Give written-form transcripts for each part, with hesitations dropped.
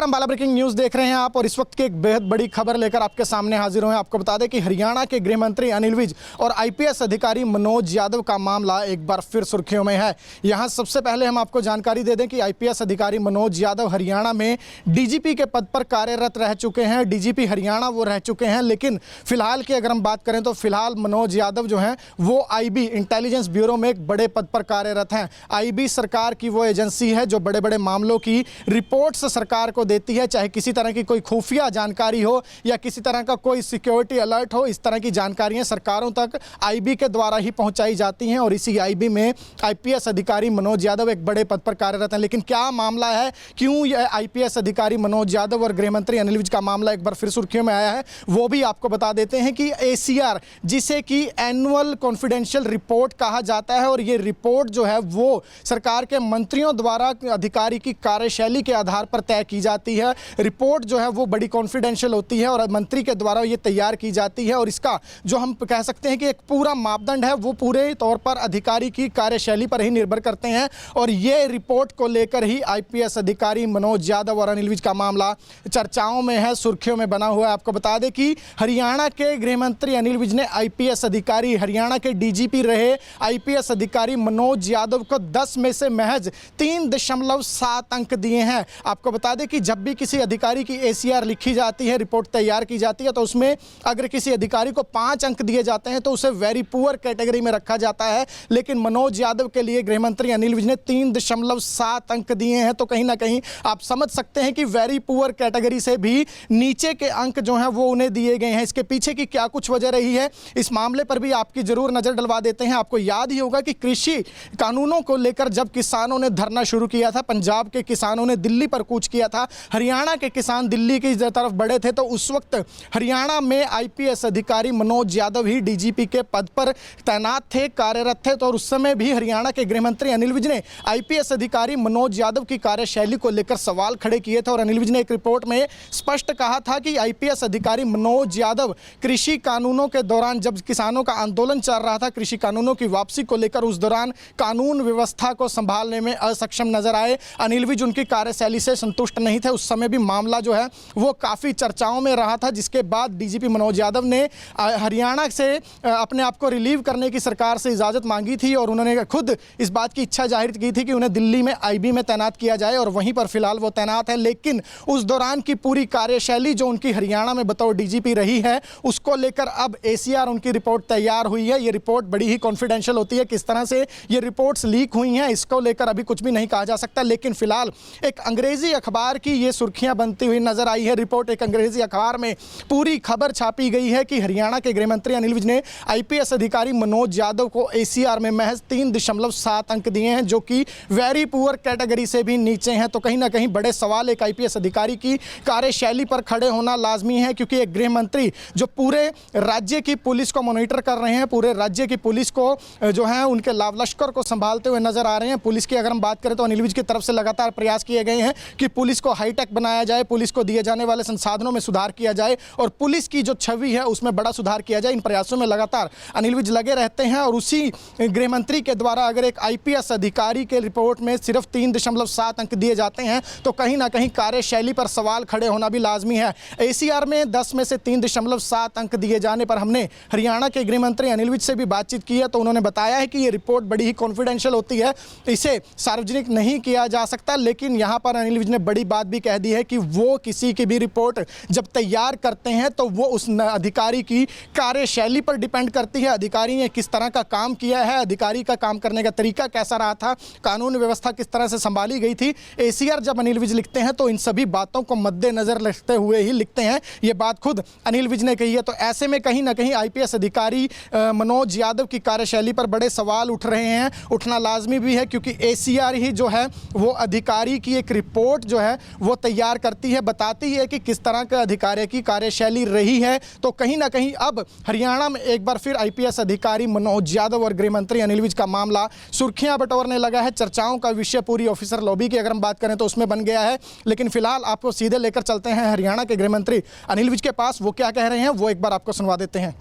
नमस्कार, हम बाला breaking news देख रहे हैं आप, और इस वक्त की एक बेहद बड़ी खबर लेकर आपके सामने हाजिर हुए हैं। आपको बता दें कि हरियाणा के गृह मंत्री अनिल विज और आईपीएस अधिकारी मनोज यादव का मामला एक बार फिर सुर्खियों में है। यहां सबसे पहले हम आपको जानकारी दे दें कि आईपीएस अधिकारी मनोज यादव हरियाणा में डीजीपी के पद पर कार्यरत रह चुके हैं। डीजीपी हरियाणा वो रह चुके हैं, लेकिन फिलहाल की अगर हम बात करें तो फिलहाल मनोज यादव जो हैं वो आईबी इंटेलिजेंस ब्यूरो में एक बड़े पद पर कार्यरत हैं। आईबी सरकार की वो एजेंसी है जो बड़े बड़े मामलों की रिपोर्ट्स सरकार को देती है, चाहे किसी तरह की कोई खुफिया जानकारी हो या किसी तरह का कोई सिक्योरिटी अलर्ट हो। इस तरह की जानकारियां सरकारों तक आईबी के द्वारा ही पहुंचाई जाती हैं, और इसी आईबी में आईपीएस अधिकारी मनोज यादव एक बड़े पद पर कार्यरत हैं। लेकिन क्या मामला है, क्यों यह आईपीएस अधिकारी मनोज यादव और गृह मंत्री अनिल विज का मामला एक बार फिर सुर्खियों में आया है, वो भी आपको बता देते हैं कि एसीआर, जिसे कि एनुअल कॉन्फिडेंशियल रिपोर्ट कहा जाता है, और ये रिपोर्ट जो है वो सरकार के मंत्रियों द्वारा अधिकारी की कार्यशैली के आधार पर तय की जाती है। रिपोर्ट जो है वो बड़ी कॉन्फिडेंशियल होती है और मंत्री के द्वारा ये तैयार की जाती है, और इसका जो हम कह सकते हैं कि एक पूरा मापदंड है वो पूरे तौर पर अधिकारी की कार्यशैली पर ही निर्भर करते हैं। और ये रिपोर्ट को लेकर ही आईपीएस अधिकारी मनोज यादव और अनिल विज का मामला चर्चाओं में है, सुर्खियों में बना हुआ है। आपको बता दें कि हरियाणा के गृह मंत्री अनिल विज ने आईपीएस अधिकारी, हरियाणा के डीजीपी रहे आईपीएस अधिकारी मनोज यादव को 10 में से महज 3.7 अंक दिए हैं। आपको बता दें कि जब भी किसी अधिकारी की एसीआर लिखी जाती है, रिपोर्ट तैयार की जाती है, तो उसमें अगर किसी अधिकारी को 5 अंक दिए जाते हैं तो उसे वेरी पुअर कैटेगरी में रखा जाता है। लेकिन मनोज यादव के लिए गृह मंत्री अनिल विज ने 3.7 अंक दिए हैं, तो कहीं ना कहीं आप समझ सकते हैं कि वेरी पुअर कैटेगरी से भी नीचे के अंक जो हैं वो उन्हें दिए गए हैं। इसके पीछे की क्या कुछ वजह रही है, इस मामले पर भी आपकी जरूर नजर डलवा देते हैं। आपको याद ही होगा कि कृषि कानूनों को लेकर जब किसानों ने धरना शुरू किया था, पंजाब के किसानों ने दिल्ली पर कूच किया था, हरियाणा के किसान दिल्ली की तरफ बढ़े थे, तो उस वक्त हरियाणा में आईपीएस अधिकारी मनोज यादव ही डीजीपी के पद पर तैनात थे, कार्यरत थे। तो उस समय भी हरियाणा के गृह मंत्री अनिल विज ने आईपीएस अधिकारी मनोज यादव की कार्यशैली को लेकर सवाल खड़े किए थे, और अनिल विज ने एक रिपोर्ट में स्पष्ट कहा था कि आईपीएस अधिकारी मनोज यादव कृषि कानूनों के दौरान, जब किसानों का आंदोलन चल रहा था कृषि कानूनों की वापसी को लेकर, उस दौरान कानून व्यवस्था को संभालने में असक्षम नजर आए। अनिल विज उनकी कार्यशैली से संतुष्ट नहीं थे। उस समय भी मामला जो है वो काफ़ी चर्चाओं में रहा था, जिसके बाद डीजीपी मनोज यादव ने हरियाणा से अपने आप को रिलीव करने की सरकार से इजाज़त मांगी थी, और उन्होंने खुद इस बात की इच्छा जाहिर की थी कि उन्हें दिल्ली में आईबी में तैनात किया जाए, और वहीं पर फिलहाल वो तैनात है। लेकिन उस दौरान की पूरी कार्यशैली जो उनकी हरियाणा में बतौर डीजीपी रही है, उसको लेकर अब एसीआर उनकी रिपोर्ट तैयार हुई है। ये रिपोर्ट बड़ी ही कॉन्फिडेंशियल होती है, किस तरह से ये रिपोर्ट्स लीक हुई हैं इसको लेकर अभी कुछ भी नहीं कहा जा सकता। लेकिन फिलहाल एक अंग्रेजी अखबार की ये सुर्खियां बनती हुई नजर आई है। रिपोर्ट एक अंग्रेजी अखबार में पूरी खबर छापी गई है कि हरियाणा के गृह मंत्री अनिल विज ने आईपीएस अधिकारी मनोज यादव को एसीआर में महज 3.7 अंक दिए हैं, जो कि वेरी पुअर कैटेगरी से भी नीचे हैं। तो कहीं ना कहीं बड़े सवाल एक आईपीएस अधिकारी की कार्यशैली पर खड़े होना लाजमी है, क्योंकि एक गृह मंत्री जो पूरे राज्य की पुलिस को मॉनिटर कर रहे हैं, पूरे राज्य की पुलिस को जो है उनके लाव लश्कर को संभालते हुए नजर आ रहे हैं। पुलिस की अगर हम बात करें तो अनिल विज की तरफ से लगातार प्रयास किए गए हैं कि पुलिस को हाईटेक बनाया जाए, पुलिस को दिए जाने वाले संसाधनों में सुधार किया जाए, और पुलिस की जो छवि है उसमें बड़ा सुधार किया जाए। इन प्रयासों में लगातार अनिल विज लगे रहते हैं, और उसी गृह मंत्री के द्वारा अगर एक आईपीएस अधिकारी के रिपोर्ट में सिर्फ 3.7 अंक दिए जाते हैं तो कहीं ना कहीं कार्यशैली पर सवाल खड़े होना भी लाजमी है। एसीआर में 10 में से 3.7 अंक दिए जाने पर हमने हरियाणा के गृह मंत्री अनिल विज से भी बातचीत की है, तो उन्होंने बताया है कि ये रिपोर्ट बड़ी ही कॉन्फिडेंशियल होती है, इसे सार्वजनिक नहीं किया जा सकता। लेकिन यहाँ पर अनिल विज ने बड़ी बात भी कह दी है कि वो किसी की भी रिपोर्ट जब तैयार करते हैं तो वो उस अधिकारी की कार्यशैली पर डिपेंड करती है, अधिकारी ने किस तरह का काम किया है, अधिकारी का काम करने का तरीका कैसा रहा था, कानून व्यवस्था किस तरह से संभाली गई थी। एसीआर जब अनिल विज लिखते हैं तो इन सभी बातों को मद्देनजर रखते हुए ही लिखते हैं, ये बात खुद अनिल विज ने कही है। तो ऐसे में कहीं ना कहीं आईपीएस अधिकारी मनोज यादव की कार्यशैली पर बड़े सवाल उठ रहे हैं, उठना लाजमी भी है, क्योंकि एसीआर ही जो है वो अधिकारी की एक रिपोर्ट जो है वो तैयार करती है, बताती है कि किस तरह के अधिकारी की कार्यशैली रही है। तो कहीं ना कहीं अब हरियाणा में एक बार फिर आईपीएस अधिकारी मनोज यादव और गृह मंत्री अनिल विज का मामला सुर्खियां बटोरने लगा है। चर्चाओं का विषय पूरी ऑफिसर लॉबी की अगर हम बात करें तो उसमें बन गया है। लेकिन फिलहाल आपको सीधे लेकर चलते हैं हरियाणा के गृह मंत्री अनिल विज के पास, वो क्या कह रहे हैं वो एक बार आपको सुनवा देते हैं।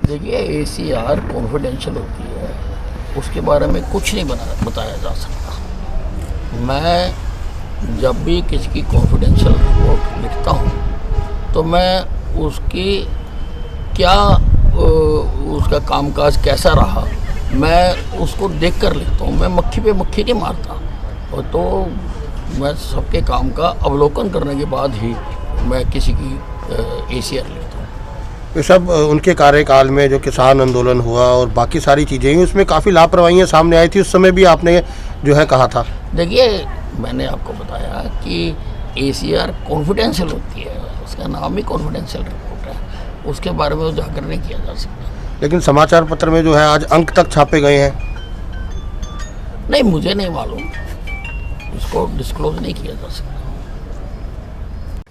देखिए, एसीआर कॉन्फिडेंशियल होती है, उसके बारे में कुछ नहीं बताया जा सकता। मैं जब भी किसी की कॉन्फिडेंशियल रिपोर्ट लिखता हूँ तो मैं उसकी क्या उसका कामकाज कैसा रहा मैं उसको देख कर लिखता हूँ। मैं मक्खी पे मक्खी नहीं मारता, और तो मैं सबके काम का अवलोकन करने के बाद ही मैं किसी की ACR लिखता हूँ। ये सब उनके कार्यकाल में जो किसान आंदोलन हुआ और बाकी सारी चीज़ें हुई उसमें काफ़ी लापरवाहियाँ सामने आई थी, उस समय भी आपने जो है कहा था। देखिए, मैंने आपको बताया कि ACR कॉन्फिडेंशियल होती है, उसका नाम ही कॉन्फिडेंशियल रिपोर्ट है, उसके बारे में उजागर नहीं किया जा सकता। लेकिन समाचार पत्र में जो है आज अंक तक छापे गए हैं। नहीं, मुझे नहीं मालूम, उसको डिस्क्लोज नहीं किया जा सकता।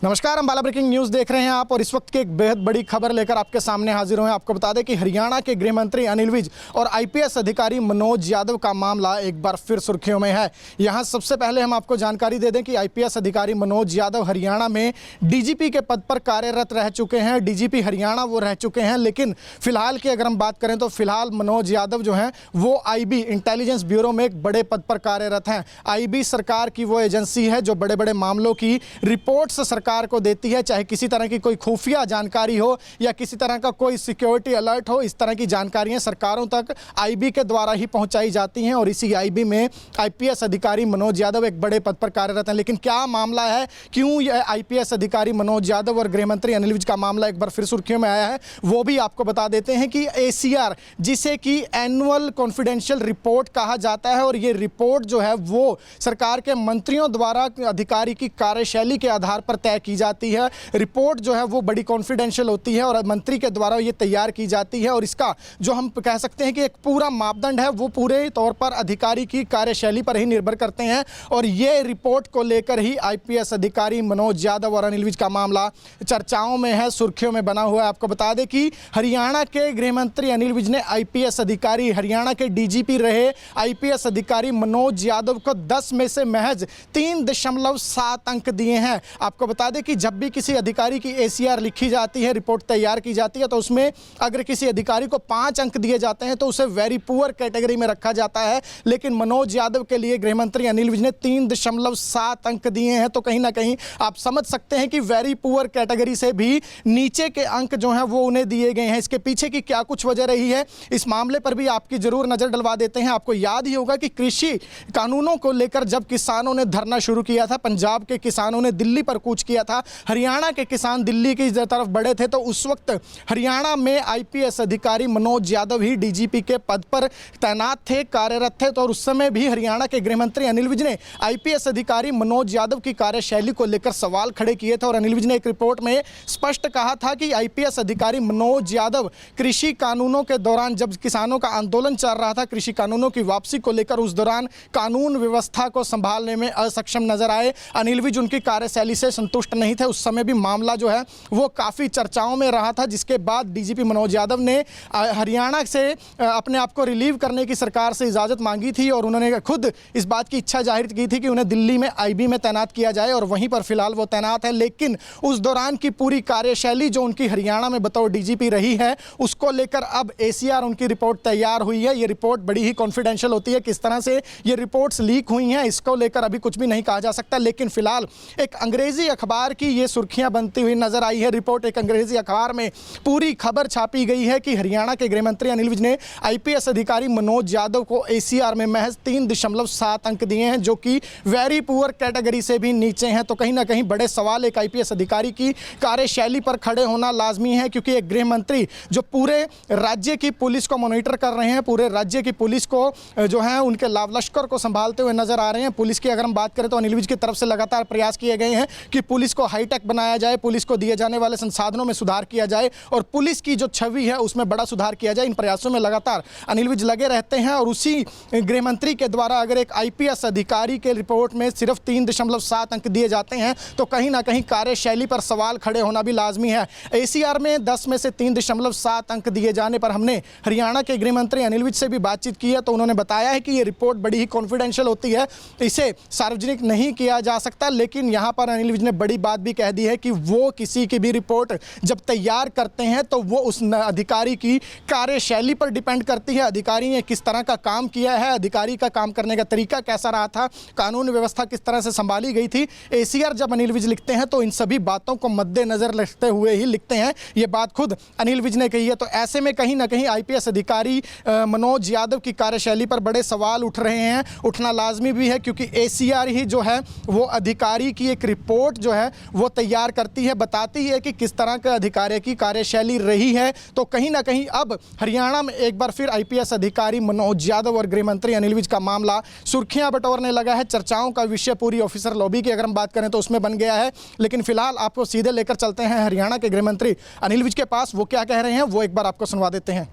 नमस्कार, अम्बाला ब्रेकिंग न्यूज़ देख रहे हैं आप और इस वक्त की एक बेहद बड़ी खबर लेकर आपके सामने हाजिर हुए हैं। आपको बता दें कि हरियाणा के गृह मंत्री अनिल विज और IPS अधिकारी मनोज यादव का मामला एक बार फिर सुर्खियों में है। यहां सबसे पहले हम आपको जानकारी दे दें कि IPS अधिकारी मनोज यादव हरियाणा में DGP के पद पर कार्यरत रह चुके हैं। DGP हरियाणा वो रह चुके हैं, लेकिन फिलहाल की अगर हम बात करें तो फिलहाल मनोज यादव जो हैं वो IB इंटेलिजेंस ब्यूरो में एक बड़े पद पर कार्यरत हैं। IB सरकार की वो एजेंसी है जो बड़े बड़े मामलों की रिपोर्ट्स सरकार को देती है, चाहे किसी तरह की कोई खुफिया जानकारी हो या किसी तरह का कोई सिक्योरिटी अलर्ट हो। इस तरह की जानकारियां सरकारों तक IB के द्वारा ही पहुंचाई जाती हैं और इसी IB में IPS अधिकारी मनोज यादव एक बड़े पद पर कार्यरत हैं। लेकिन क्या मामला है, क्यों यह IPS अधिकारी मनोज यादव और गृह मंत्री अनिल विज का मामला एक बार फिर सुर्खियों में आया है, वो भी आपको बता देते हैं कि ACR, जिसे कि एनुअल कॉन्फिडेंशियल रिपोर्ट कहा जाता है, और ये रिपोर्ट जो है वो सरकार के मंत्रियों द्वारा अधिकारी की कार्यशैली के आधार पर तय की जाती है। रिपोर्ट जो है वो बड़ी कॉन्फिडेंशियल होती है और मंत्री के द्वारा ये तैयार की जाती है, और इसका जो हम कह सकते हैं कि एक पूरा मापदंड है वो पूरे तौर पर अधिकारी की कार्यशैली पर ही निर्भर करते हैं। और ये रिपोर्ट को लेकर ही IPS अधिकारी मनोज यादव और अनिल विज का मामला चर्चाओं में है, सुर्खियों में बना हुआ है। आपको बता दें कि हरियाणा के गृह मंत्री अनिल विज ने IPS अधिकारी, हरियाणा के DGP रहे IPS अधिकारी मनोज यादव को 10 में से महज 3.7 अंक दिए हैं। आपको बता दें कि जब भी किसी अधिकारी की ACR लिखी जाती है, रिपोर्ट तैयार की जाती है, तो उसमें अगर किसी अधिकारी को 5 अंक दिए जाते हैं तो उसे वेरी पुअर कैटेगरी में रखा जाता है। लेकिन मनोज यादव के लिए गृह मंत्री अनिल विज ने 3.7 अंक दिए हैं, तो कहीं ना कहीं आप समझ सकते हैं कि वेरी पुअर कैटेगरी से भी नीचे के अंक जो हैं वो उन्हें दिए गए हैं। इसके पीछे की क्या कुछ वजह रही है, इस मामले पर भी आपकी जरूर नजर डलवा देते हैं। आपको याद ही होगा कि कृषि कानूनों को लेकर जब किसानों ने धरना शुरू किया था, पंजाब के किसानों ने दिल्ली पर कूच किया था, हरियाणा के किसान दिल्ली की तरफ बढ़े थे, तो उस वक्त हरियाणा में IPS अधिकारी मनोज यादव ही DGP के पद पर तैनात थे, कार्यरत थे। तो उस समय भी हरियाणा के गृह मंत्री अनिल विज ने IPS अधिकारी मनोज यादव की कार्यशैली को लेकर सवाल खड़े किए थे, और अनिल विज ने एक रिपोर्ट में स्पष्ट कहा था कि IPS अधिकारी मनोज यादव कृषि कानूनों के दौरान, जब किसानों का आंदोलन चल रहा था कृषि कानूनों की वापसी को लेकर, उस दौरान कानून व्यवस्था को संभालने में असक्षम नजर आए। अनिल विज उनकी कार्यशैली से संतुष्ट नहीं थे। उस समय भी मामला जो है वो काफ़ी चर्चाओं में रहा था, जिसके बाद DGP मनोज यादव ने हरियाणा से अपने आप को रिलीव करने की सरकार से इजाज़त मांगी थी, और उन्होंने खुद इस बात की इच्छा जाहिर की थी कि उन्हें दिल्ली में IB में तैनात किया जाए, और वहीं पर फिलहाल वो तैनात है। लेकिन उस दौरान की पूरी कार्यशैली जो उनकी हरियाणा में बतौर DGP रही है, उसको लेकर अब ACR उनकी रिपोर्ट तैयार हुई है। ये रिपोर्ट बड़ी ही कॉन्फिडेंशियल होती है, किस तरह से ये रिपोर्ट्स लीक हुई हैं इसको लेकर अभी कुछ भी नहीं कहा जा सकता। लेकिन फिलहाल एक अंग्रेजी अखबार की ये सुर्खियां बनती हुई नजर आई है। रिपोर्ट एक अंग्रेजी अखबार में पूरी खबर छापी गई है कि हरियाणा के गृह मंत्री अनिल विज ने IPS अधिकारी मनोज यादव को ACR में महज 3.7 अंक दिए हैं, जो कि वेरी पुअर कैटेगरी से भी नीचे हैं। तो कहीं ना कहीं बड़े सवाल एक IPS अधिकारी की कार्यशैली पर खड़े होना लाजमी है, क्योंकि एक गृह मंत्री जो पूरे राज्य की पुलिस को मॉनिटर कर रहे हैं, पूरे राज्य की पुलिस को जो है उनके लाव लश्कर को संभालते हुए नजर आ रहे हैं। पुलिस की अगर हम बात करें तो अनिल विज की तरफ से लगातार प्रयास किए गए हैं कि पुलिस को हाईटेक बनाया जाए, पुलिस को दिए जाने वाले संसाधनों में सुधार किया जाए और पुलिस की जो छवि है उसमें बड़ा सुधार किया जाए। इन प्रयासों में लगातार अनिल विज लगे रहते हैं, और उसी गृह मंत्री के द्वारा अगर एक IPS अधिकारी के रिपोर्ट में सिर्फ 3.7 अंक दिए जाते हैं तो कहीं ना कहीं कार्यशैली पर सवाल खड़े होना भी लाजमी है। ACR में 10 में से 3.7 अंक दिए जाने पर हमने हरियाणा के गृह मंत्री अनिल विज से भी बातचीत की है, तो उन्होंने बताया है कि ये रिपोर्ट बड़ी ही कॉन्फिडेंशियल होती है, इसे सार्वजनिक नहीं किया जा सकता। लेकिन यहाँ पर अनिल विज ने बड़ी बड़ी बात भी कह दी है कि वो किसी की भी रिपोर्ट जब तैयार करते हैं तो वो उस अधिकारी की कार्यशैली पर डिपेंड करती है। अधिकारी ने किस तरह का काम किया है, अधिकारी का काम करने का तरीका कैसा रहा था, कानून व्यवस्था किस तरह से संभाली गई थी। एसीआर जब अनिल विज लिखते हैं तो इन सभी बातों को मद्देनजर रखते हुए ही लिखते हैं। ये बात खुद अनिल विज ने कही है। तो ऐसे में कहीं ना कहीं आईपीएस अधिकारी मनोज यादव की कार्यशैली पर बड़े सवाल उठ रहे हैं, उठना लाजमी भी है, क्योंकि एसीआर ही जो है वो अधिकारी की एक रिपोर्ट जो है वो तैयार करती है, बताती है कि किस तरह का अधिकारी की कार्यशैली रही है। तो कहीं ना कहीं अब हरियाणा में एक बार फिर आईपीएस अधिकारी मनोज यादव और गृह मंत्री अनिल विज का मामला सुर्खियां बटोरने लगा है। चर्चाओं का विषय पूरी ऑफिसर लॉबी की अगर हम बात करें तो उसमें बन गया है। लेकिन फिलहाल आपको सीधे लेकर चलते हैं हरियाणा के गृह मंत्री अनिल विज के पास। वो क्या कह रहे हैं वो एक बार आपको सुनवा देते हैं।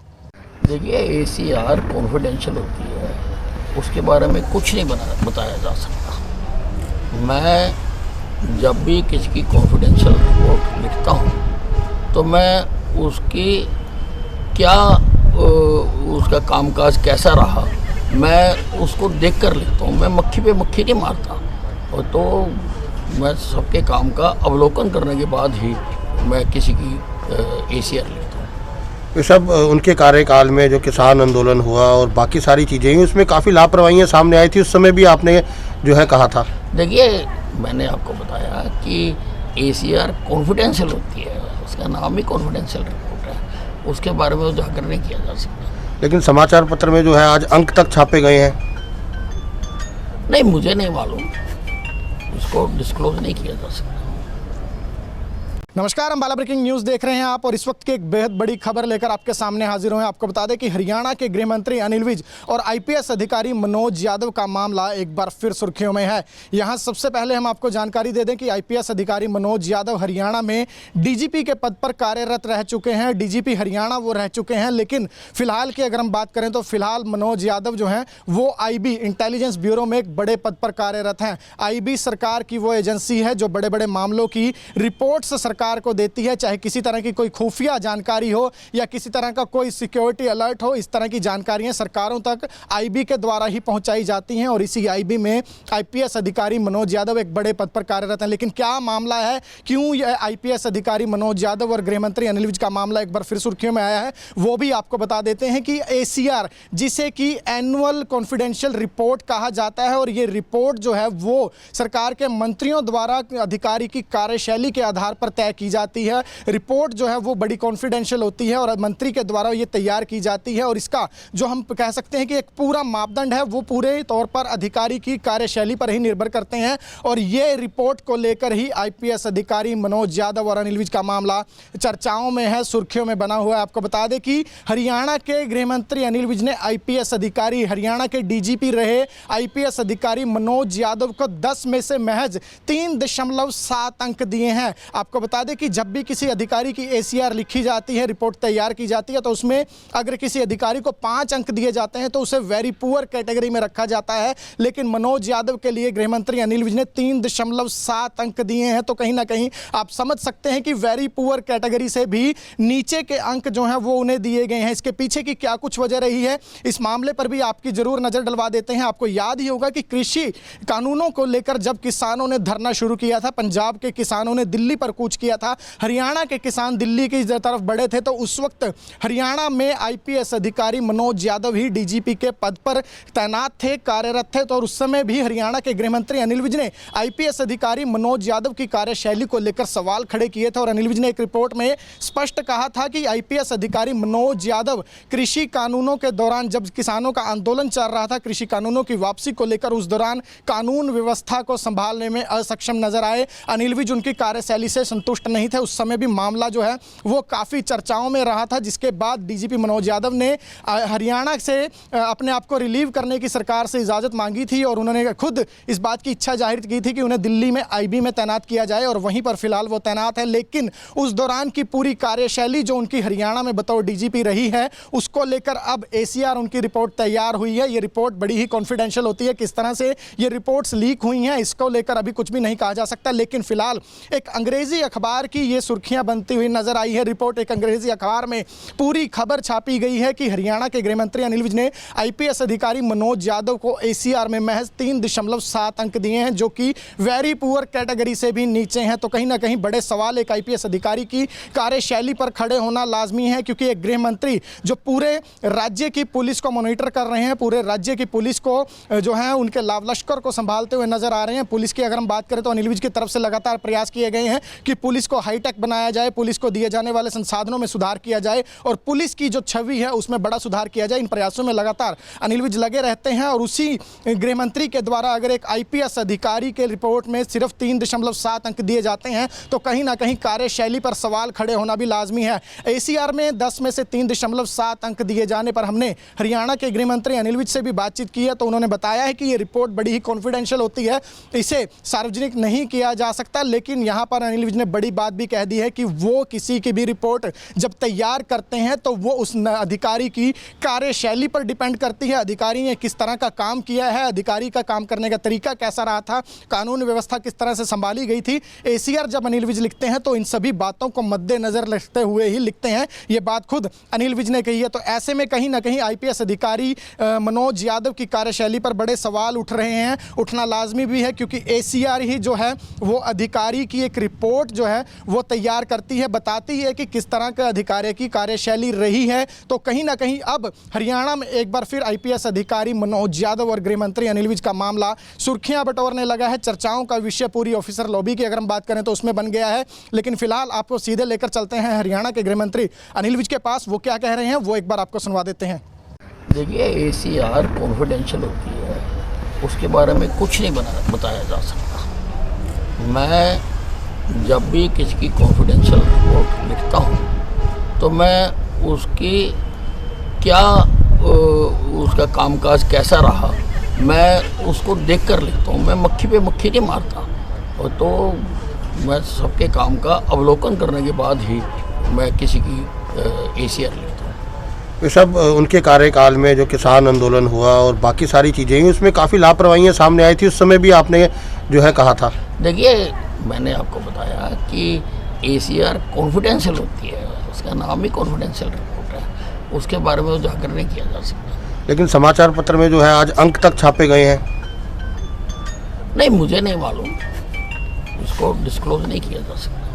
देखिए, एसीआर कॉन्फिडेंशियल होती है, उसके बारे में कुछ नहीं बताया जा सकता। मैं जब भी किसी की कॉन्फिडेंशियल रिपोर्ट लिखता हूँ तो मैं उसकी क्या उसका कामकाज कैसा रहा मैं उसको देख कर लिखता हूँ। मैं मक्खी पे मक्खी नहीं मारता, और तो मैं सबके काम का अवलोकन करने के बाद ही मैं किसी की एसीआर लिखता हूँ। ये सब उनके कार्यकाल में जो किसान आंदोलन हुआ और बाकी सारी चीज़ें हुई उसमें काफ़ी लापरवाहियाँ सामने आई थी, उस समय भी आपने जो है कहा था। देखिए, मैंने आपको बताया कि एसीआर कॉन्फिडेंशियल होती है, उसका नाम ही कॉन्फिडेंशियल रिपोर्ट है, उसके बारे में उजागर नहीं किया जा सकता। लेकिन समाचार पत्र में जो है आज अंक तक छापे गए हैं। नहीं, मुझे नहीं मालूम, उसको डिस्क्लोज नहीं किया जा सकता। नमस्कार, हम बाला ब्रेकिंग न्यूज़ देख रहे हैं आप, और इस वक्त की एक बेहद बड़ी खबर लेकर आपके सामने हाजिर हुए हैं। आपको बता दें कि हरियाणा के गृह मंत्री अनिल विज और आईपीएस अधिकारी मनोज यादव का मामला एक बार फिर सुर्खियों में है। यहां सबसे पहले हम आपको जानकारी दे दें कि आईपीएस अधिकारी मनोज यादव हरियाणा में डीजीपी के पद पर कार्यरत रह चुके हैं। डीजीपी हरियाणा वो रह चुके हैं, लेकिन फिलहाल की अगर हम बात करें तो फिलहाल मनोज यादव जो हैं वो आईबी इंटेलिजेंस ब्यूरो में एक बड़े पद पर कार्यरत हैं। आईबी सरकार की वो एजेंसी है जो बड़े बड़े मामलों की रिपोर्ट्स सरकार को देती है, चाहे किसी तरह की कोई खुफिया जानकारी हो या किसी तरह का कोई सिक्योरिटी अलर्ट हो। इस तरह की जानकारियां सरकारों तक आईबी के द्वारा ही पहुंचाई जाती हैं, और इसी आईबी में आईपीएस अधिकारी मनोज यादव एक बड़े पद पर कार्यरत हैं। लेकिन क्या मामला है, क्यों यह आईपीएस अधिकारी मनोज यादव और गृह मंत्री अनिल विज का मामला एक बार फिर सुर्खियों में आया है, वो भी आपको बता देते हैं कि एसीआर, जिसे कि एनुअल कॉन्फिडेंशियल रिपोर्ट कहा जाता है, और ये रिपोर्ट जो है वो सरकार के मंत्रियों द्वारा अधिकारी की कार्यशैली के आधार पर तय की जाती है। रिपोर्ट जो है वो बड़ी कॉन्फिडेंशियल होती है और मंत्री के द्वारा ये तैयार की जाती है, और इसका जो हम कह सकते हैं कि एक पूरा मापदंड है वो पूरे तौर पर अधिकारी की कार्यशैली पर ही निर्भर करते हैं। और ये रिपोर्ट को लेकर ही आईपीएस अधिकारी मनोज यादव और अनिल विज का मामला चर्चाओं में है, सुर्खियों में बना हुआ है। आपको बता दें कि हरियाणा के गृह मंत्री अनिल विज ने आईपीएस अधिकारी, हरियाणा के डीजीपी रहे आईपीएस अधिकारी मनोज यादव को 10 में से महज 3.7 अंक दिए हैं। आपको बता दें कि जब भी किसी अधिकारी की एसीआर लिखी जाती है, रिपोर्ट तैयार की जाती है, तो उसमें अगर किसी अधिकारी को 5 अंक दिए जाते हैं तो उसे वेरी पुअर कैटेगरी में रखा जाता है। लेकिन मनोज यादव के लिए गृह मंत्री अनिल विज ने 3.7 अंक दिए हैं। तो कहीं ना कहीं आप समझ सकते हैं कि वेरी पुअर कैटेगरी से भी नीचे के अंक जो हैं वो उन्हें दिए गए हैं। इसके पीछे की क्या कुछ वजह रही है, इस मामले पर भी आपकी जरूर नजर डलवा देते हैं। आपको याद ही होगा कि कृषि कानूनों को लेकर जब किसानों ने धरना शुरू किया था, पंजाब के किसानों ने दिल्ली पर कूच किया था, हरियाणा के किसान दिल्ली की तरफ बढ़े थे, तो उस वक्त हरियाणा में आईपीएस अधिकारी मनोज यादव ही डीजीपी के पद पर तैनात थे, कार्यरत थे। तो उस समय भी हरियाणा के गृह मंत्री अनिल विज ने आईपीएस अधिकारी मनोज यादव की कार्यशैली को लेकर सवाल खड़े किए थे, और अनिल विज ने एक रिपोर्ट में स्पष्ट कहा था कि आईपीएस अधिकारी मनोज यादव कृषि कानूनों के दौरान, जब किसानों का आंदोलन चल रहा था कृषि कानूनों की वापसी को लेकर, उस दौरान कानून व्यवस्था को संभालने में असक्षम नजर आए। अनिल विज उनकी कार्यशैली से संतुष्ट नहीं थे। उस समय भी मामला जो है वो काफ़ी चर्चाओं में रहा था, जिसके बाद डीजीपी मनोज यादव ने हरियाणा से अपने आप को रिलीव करने की सरकार से इजाज़त मांगी थी, और उन्होंने खुद इस बात की इच्छा जाहिर की थी कि उन्हें दिल्ली में आईबी में तैनात किया जाए, और वहीं पर फिलहाल वो तैनात है। लेकिन उस दौरान की पूरी कार्यशैली जो उनकी हरियाणा में बतौर डीजीपी रही है, उसको लेकर अब एसीआर उनकी रिपोर्ट तैयार हुई है। ये रिपोर्ट बड़ी ही कॉन्फिडेंशियल होती है, किस तरह से ये रिपोर्ट्स लीक हुई हैं इसको लेकर अभी कुछ भी नहीं कहा जा सकता। लेकिन फिलहाल एक अंग्रेजी अखबार अखबार की ये सुर्खियां बनती हुई नजर आई है। रिपोर्ट एक अंग्रेजी अखबार में पूरी खबर छापी गई है कि हरियाणा के गृह मंत्री अनिल विज ने आईपीएस अधिकारी मनोज यादव को एसीआर में महज 3.7 अंक दिए हैं, जो कि वेरी पुअर कैटेगरी से भी नीचे हैं। तो कहीं ना कहीं बड़े सवाल एक आईपीएस अधिकारी की कार्यशैली पर खड़े होना लाजमी है, क्योंकि एक गृह मंत्री जो पूरे राज्य की पुलिस को मॉनिटर कर रहे हैं, पूरे राज्य की पुलिस को जो है उनके लाव लश्कर को संभालते हुए नजर आ रहे हैं। पुलिस की अगर हम बात करें तो अनिल विज की तरफ से लगातार प्रयास किए गए हैं कि पुलिस को हाईटेक बनाया जाए, पुलिस को दिए जाने वाले संसाधनों में सुधार किया जाए और पुलिस की जो छवि है उसमें बड़ा सुधार किया जाए। इन प्रयासों में लगातार अनिल विज लगे रहते हैं और उसी गृह मंत्री के द्वारा अगर एक आईपीएस अधिकारी के रिपोर्ट में सिर्फ 3.7 अंक दिए जाते हैं तो कहीं ना कहीं कार्यशैली पर सवाल खड़े होना भी लाजमी है। एसीआर में 10 में से 3.7 अंक दिए जाने पर हमने हरियाणा के गृह मंत्री अनिल विज से भी बातचीत की है, तो उन्होंने बताया है कि ये रिपोर्ट बड़ी ही कॉन्फिडेंशियल होती है, इसे सार्वजनिक नहीं किया जा सकता। लेकिन यहाँ पर अनिल विज ने बड़ी बात भी कह दी है कि वो किसी की भी रिपोर्ट जब तैयार करते हैं तो वो उस अधिकारी की कार्यशैली पर डिपेंड करती है, अधिकारी ने किस तरह का काम किया है, अधिकारी का काम करने का तरीका कैसा रहा था, कानून व्यवस्था किस तरह से संभाली गई थी। एसीआर जब अनिल विज लिखते हैं तो इन सभी बातों को मद्देनजर रखते हुए ही लिखते हैं, ये बात खुद अनिल विज ने कही है। तो ऐसे में कहीं ना कहीं आईपीएस अधिकारी मनोज यादव की कार्यशैली पर बड़े सवाल उठ रहे हैं, उठना लाजमी भी है, क्योंकि एसीआर ही जो है वो अधिकारी की एक रिपोर्ट जो है वो तैयार करती है, बताती है कि किस तरह के अधिकारी की कार्यशैली रही है। तो कहीं ना कहीं अब हरियाणा में एक बार फिर आईपीएस अधिकारी मनोज यादव और गृह मंत्री अनिल विज का मामला सुर्खियां बटोरने लगा है। चर्चाओं का विषय पूरी ऑफिसर लॉबी की अगर हम बात करें तो उसमें बन गया है। लेकिन फिलहाल आपको सीधे लेकर चलते हैं हरियाणा के गृह मंत्री अनिल विज के पास, वो क्या कह रहे हैं वो एक बार आपको सुनवा देते हैं। देखिए, एसीआर कॉन्फिडेंशियल होती है, उसके बारे में कुछ नहीं बताया जा सकता। मैं जब भी किसी की कॉन्फिडेंशियल रिपोर्ट लिखता हूँ तो मैं उसकी क्या उसका कामकाज कैसा रहा मैं उसको देख कर लिखता हूँ। मैं मक्खी पे मक्खी नहीं मारता, और तो मैं सबके काम का अवलोकन करने के बाद ही मैं किसी की एसीआर लिखता हूँ। ये सब उनके कार्यकाल में जो किसान आंदोलन हुआ और बाकी सारी चीज़ें हुई उसमें काफ़ी लापरवाहियाँ सामने आई थी, उस समय भी आपने जो है कहा था। देखिए, मैंने आपको बताया कि एसीआर कॉन्फिडेंशियल होती है, उसका नाम ही कॉन्फिडेंशियल रिपोर्ट है, उसके बारे में उजागर नहीं किया जा सकता। लेकिन समाचार पत्र में जो है आज अंक तक छापे गए हैं। नहीं, मुझे नहीं मालूम, उसको डिस्क्लोज नहीं किया जा सकता।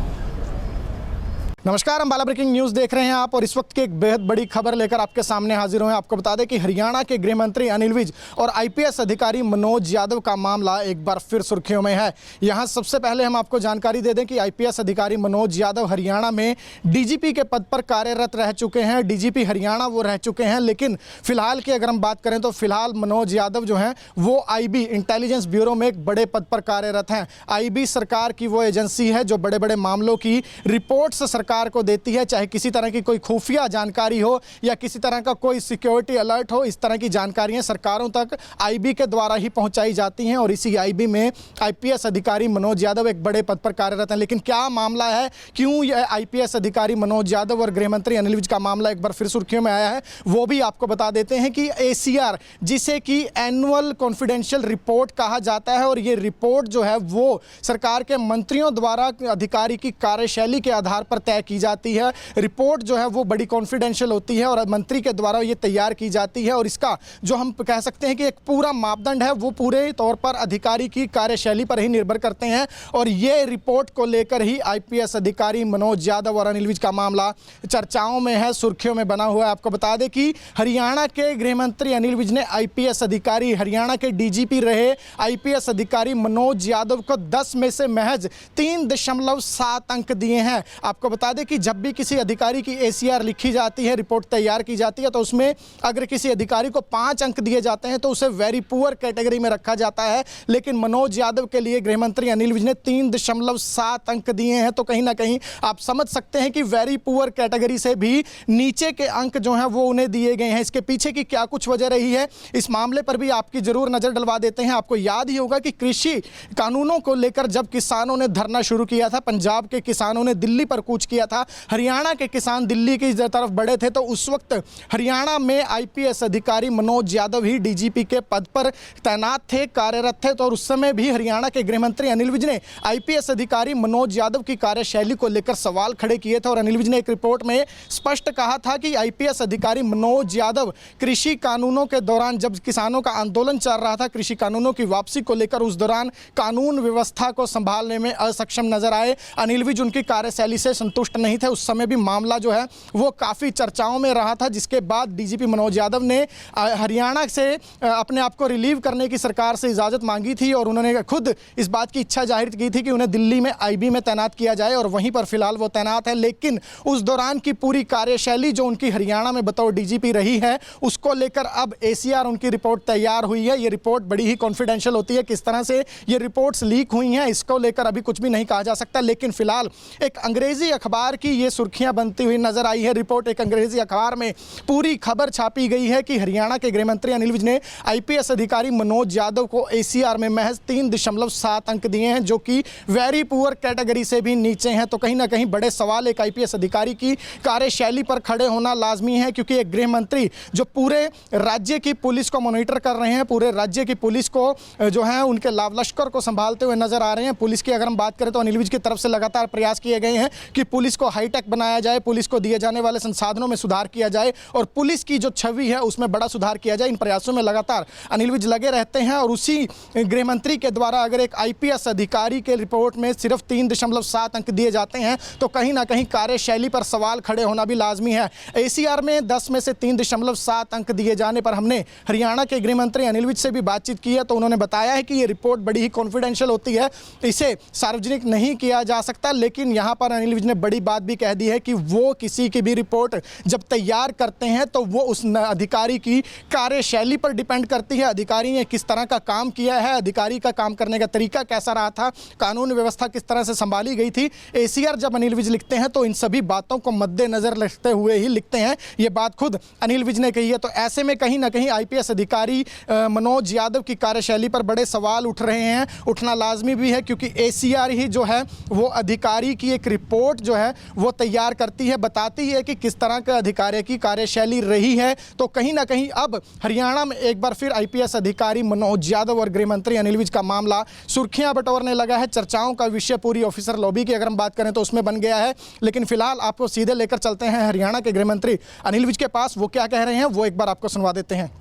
नमस्कार, अम्बाला ब्रेकिंग न्यूज़ देख रहे हैं आप और इस वक्त की एक बेहद बड़ी खबर लेकर आपके सामने हाजिर हुए हैं। आपको बता दें कि हरियाणा के गृह मंत्री अनिल विज और आईपीएस अधिकारी मनोज यादव का मामला एक बार फिर सुर्खियों में है। यहां सबसे पहले हम आपको जानकारी दे दें कि आईपीएस अधिकारी मनोज यादव हरियाणा में डीजीपी के पद पर कार्यरत रह चुके हैं, डीजीपी हरियाणा वो रह चुके हैं। लेकिन फिलहाल की अगर हम बात करें तो फिलहाल मनोज यादव जो हैं वो आईबी इंटेलिजेंस ब्यूरो में एक बड़े पद पर कार्यरत हैं। आईबी सरकार की वो एजेंसी है जो बड़े बड़े मामलों की रिपोर्ट्स सरकार को देती है, चाहे किसी तरह की कोई खुफिया जानकारी हो या किसी तरह का कोई सिक्योरिटी अलर्ट हो, इस तरह की जानकारियां सरकारों तक आईबी के द्वारा ही पहुंचाई जाती हैं। और इसी आईबी में आईपीएस अधिकारी मनोज यादव एक बड़े पद पर कार्यरत हैं। लेकिन क्या मामला है, क्यों यह आईपीएस अधिकारी मनोज यादव और गृह मंत्री अनिल विज का मामला एक बार फिर सुर्खियों में आया है, वो भी आपको बता देते हैं कि एसीआर, जिसे कि एनुअल कॉन्फिडेंशियल रिपोर्ट कहा जाता है, और ये रिपोर्ट जो है वो सरकार के मंत्रियों द्वारा अधिकारी की कार्यशैली के आधार पर तय की जाती है। रिपोर्ट जो है वो बड़ी कॉन्फिडेंशियल होती है और मंत्री के द्वारा ये तैयार की जाती है, और इसका जो हम कह सकते हैं कि एक पूरा मापदंड है वो पूरे तौर पर अधिकारी की कार्यशैली पर ही निर्भर करते हैं। और ये रिपोर्ट को लेकर ही आईपीएस अधिकारी मनोज यादव और अनिल विज का मामला चर्चाओं में है, सुर्खियों में बना हुआ है। आपको बता दें कि हरियाणा के गृह मंत्री अनिल विज ने आईपीएस अधिकारी, हरियाणा के डीजीपी रहे आईपीएस अधिकारी मनोज यादव को 10 में से महज 3.7 अंक दिए हैं। आपको बता दें कि जब भी किसी अधिकारी की एसीआर लिखी जाती है, रिपोर्ट तैयार की जाती है, तो उसमें अगर किसी अधिकारी को 5 अंक दिए जाते हैं तो उसे वेरी पुअर कैटेगरी में रखा जाता है। लेकिन मनोज यादव के लिए गृह मंत्री अनिल विज ने 3.7 अंक दिए हैं। तो कहीं ना कहीं आप समझ सकते हैं कि वेरी पुअर कैटेगरी से भी नीचे के अंक जो हैं वो उन्हें दिए गए हैं। इसके पीछे की क्या कुछ वजह रही है, इस मामले पर भी आपकी जरूर नजर डलवा देते हैं। आपको याद ही होगा कि कृषि कानूनों को लेकर जब किसानों ने धरना शुरू किया था, पंजाब के किसानों ने दिल्ली पर कूच किया किया था। हरियाणा के किसान दिल्ली की तरफ बढ़े थे तो उस वक्त हरियाणा में आईपीएस अधिकारी मनोज यादव ही डीजीपी के पद पर तैनात थे, कार्यरत थे। तो और उस समय भी हरियाणा के गृह मंत्री अनिल विज ने आईपीएस अधिकारी मनोज यादव की कार्यशैली को लेकर सवाल खड़े किए थे और अनिल विज ने एक रिपोर्ट में स्पष्ट कहा था कि आईपीएस अधिकारी मनोज यादव कृषि कानूनों के दौरान, जब किसानों का आंदोलन चल रहा था कृषि कानूनों की वापसी को लेकर, उस दौरान कानून व्यवस्था को संभालने में असक्षम नजर आए। अनिल विज उनकी कार्यशैली से संतुष्ट नहीं थे। उस समय भी मामला जो है वो काफ़ी चर्चाओं में रहा था, जिसके बाद डीजीपी मनोज यादव ने हरियाणा से अपने आप को रिलीव करने की सरकार से इजाज़त मांगी थी और उन्होंने खुद इस बात की इच्छा जाहिर की थी कि उन्हें दिल्ली में आईबी में तैनात किया जाए और वहीं पर फिलहाल वो तैनात है। लेकिन उस दौरान की पूरी कार्यशैली जो उनकी हरियाणा में बतौर डीजीपी रही है, उसको लेकर अब एसीआर उनकी रिपोर्ट तैयार हुई है। ये रिपोर्ट बड़ी ही कॉन्फिडेंशियल होती है, किस तरह से ये रिपोर्ट्स लीक हुई हैं इसको लेकर अभी कुछ भी नहीं कहा जा सकता। लेकिन फिलहाल एक अंग्रेजी अखबार की ये सुर्खियां बनती हुई नजर आई है। रिपोर्ट एक अंग्रेजी अखबार में पूरी खबर छापी गई है कि हरियाणा के गृह मंत्री अनिल विज ने आईपीएस अधिकारी मनोज यादव को एसीआर में महज 3.7 अंक दिए हैं, जो कि वेरी पुअर कैटेगरी से भी नीचे हैं। तो कहीं ना कहीं बड़े सवाल एक आईपीएस अधिकारी की कार्यशैली पर खड़े होना लाजमी है, क्योंकि एक गृह मंत्री जो पूरे राज्य की पुलिस को मॉनिटर कर रहे हैं, पूरे राज्य की पुलिस को जो है उनके लाव लश्कर को संभालते हुए नजर आ रहे हैं। पुलिस की अगर हम बात करें तो अनिल विज की तरफ से लगातार प्रयास किए गए हैं कि पुलिस को हाईटेक बनाया जाए, पुलिस को दिए जाने वाले संसाधनों में सुधार किया जाए और पुलिस की जो छवि है उसमें बड़ा सुधार किया जाए। इन प्रयासों में लगातार अनिल विज लगे रहते हैं और उसी गृह मंत्री के द्वारा अगर एक आईपीएस अधिकारी के रिपोर्ट में सिर्फ 3.7 अंक दिए जाते हैं तो कहीं ना कहीं कार्यशैली पर सवाल खड़े होना भी लाजमी है। एसीआर में 10 में से 3.7 अंक दिए जाने पर हमने हरियाणा के गृह मंत्री अनिल विज से भी बातचीत की है, तो उन्होंने बताया है कि ये रिपोर्ट बड़ी ही कॉन्फिडेंशियल होती है, इसे सार्वजनिक नहीं किया जा सकता। लेकिन यहाँ पर अनिल विज ने बड़ी बात भी कह दी है कि वो किसी की भी रिपोर्ट जब तैयार करते हैं तो वो उस अधिकारी की कार्यशैली पर डिपेंड करती है, अधिकारी ने किस तरह का काम किया है, अधिकारी का काम करने का तरीका कैसा रहा था, कानून व्यवस्था किस तरह से संभाली गई थी। एसीआर जब अनिल विज लिखते हैं तो इन सभी बातों को मद्देनजर रखते हुए ही लिखते हैं। ये बात खुद अनिल विज ने कही है। तो ऐसे में कहीं ना कहीं आईपीएस अधिकारी मनोज यादव की कार्यशैली पर बड़े सवाल उठ रहे हैं, उठना लाजमी भी है, क्योंकि एसीआर ही जो है वो अधिकारी की एक रिपोर्ट जो है वो तैयार करती है, बताती है कि किस तरह का अधिकारी की कार्यशैली रही है। तो कहीं ना कहीं अब हरियाणा में एक बार फिर आईपीएस अधिकारी मनोज यादव और गृह मंत्री अनिल विज का मामला सुर्खियां बटोरने लगा है। चर्चाओं का विषय पूरी ऑफिसर लॉबी की अगर हम बात करें तो उसमें बन गया है। लेकिन फिलहाल आपको सीधे लेकर चलते हैं हरियाणा के गृह मंत्री अनिल विज के पास, वो क्या कह रहे हैं वो एक बार आपको सुनवा देते हैं।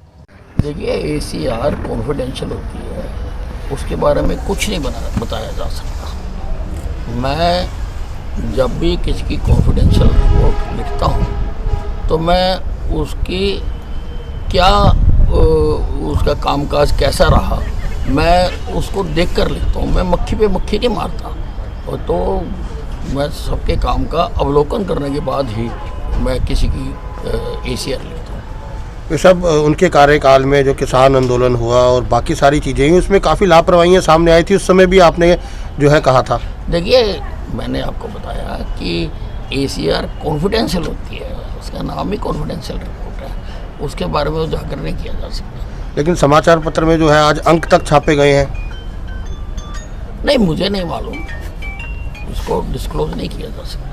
देखिए, एसीआर कॉन्फिडेंशियल होती है, उसके बारे में कुछ नहीं बताया जा सकता। मैं जब भी किसी की कॉन्फिडेंशियल रिपोर्ट लिखता हूँ तो मैं उसकी क्या उसका कामकाज कैसा रहा मैं उसको देख कर लिखता हूँ। मैं मक्खी पे मक्खी नहीं मारता, और तो मैं सबके काम का अवलोकन करने के बाद ही मैं किसी की एसीआर लिखता हूँ। ये सब उनके कार्यकाल में जो किसान आंदोलन हुआ और बाकी सारी चीज़ें हुई उसमें काफ़ी लापरवाहियाँ सामने आई थी, उस समय भी आपने जो है कहा था। देखिए, मैंने आपको बताया कि एसीआर कॉन्फिडेंशियल होती है, उसका नाम ही कॉन्फिडेंशियल रिपोर्ट है, उसके बारे में उजागर नहीं किया जा सकता। लेकिन समाचार पत्र में जो है आज अंक तक छापे गए हैं। नहीं, मुझे नहीं मालूम, उसको डिस्क्लोज नहीं किया जा सकता।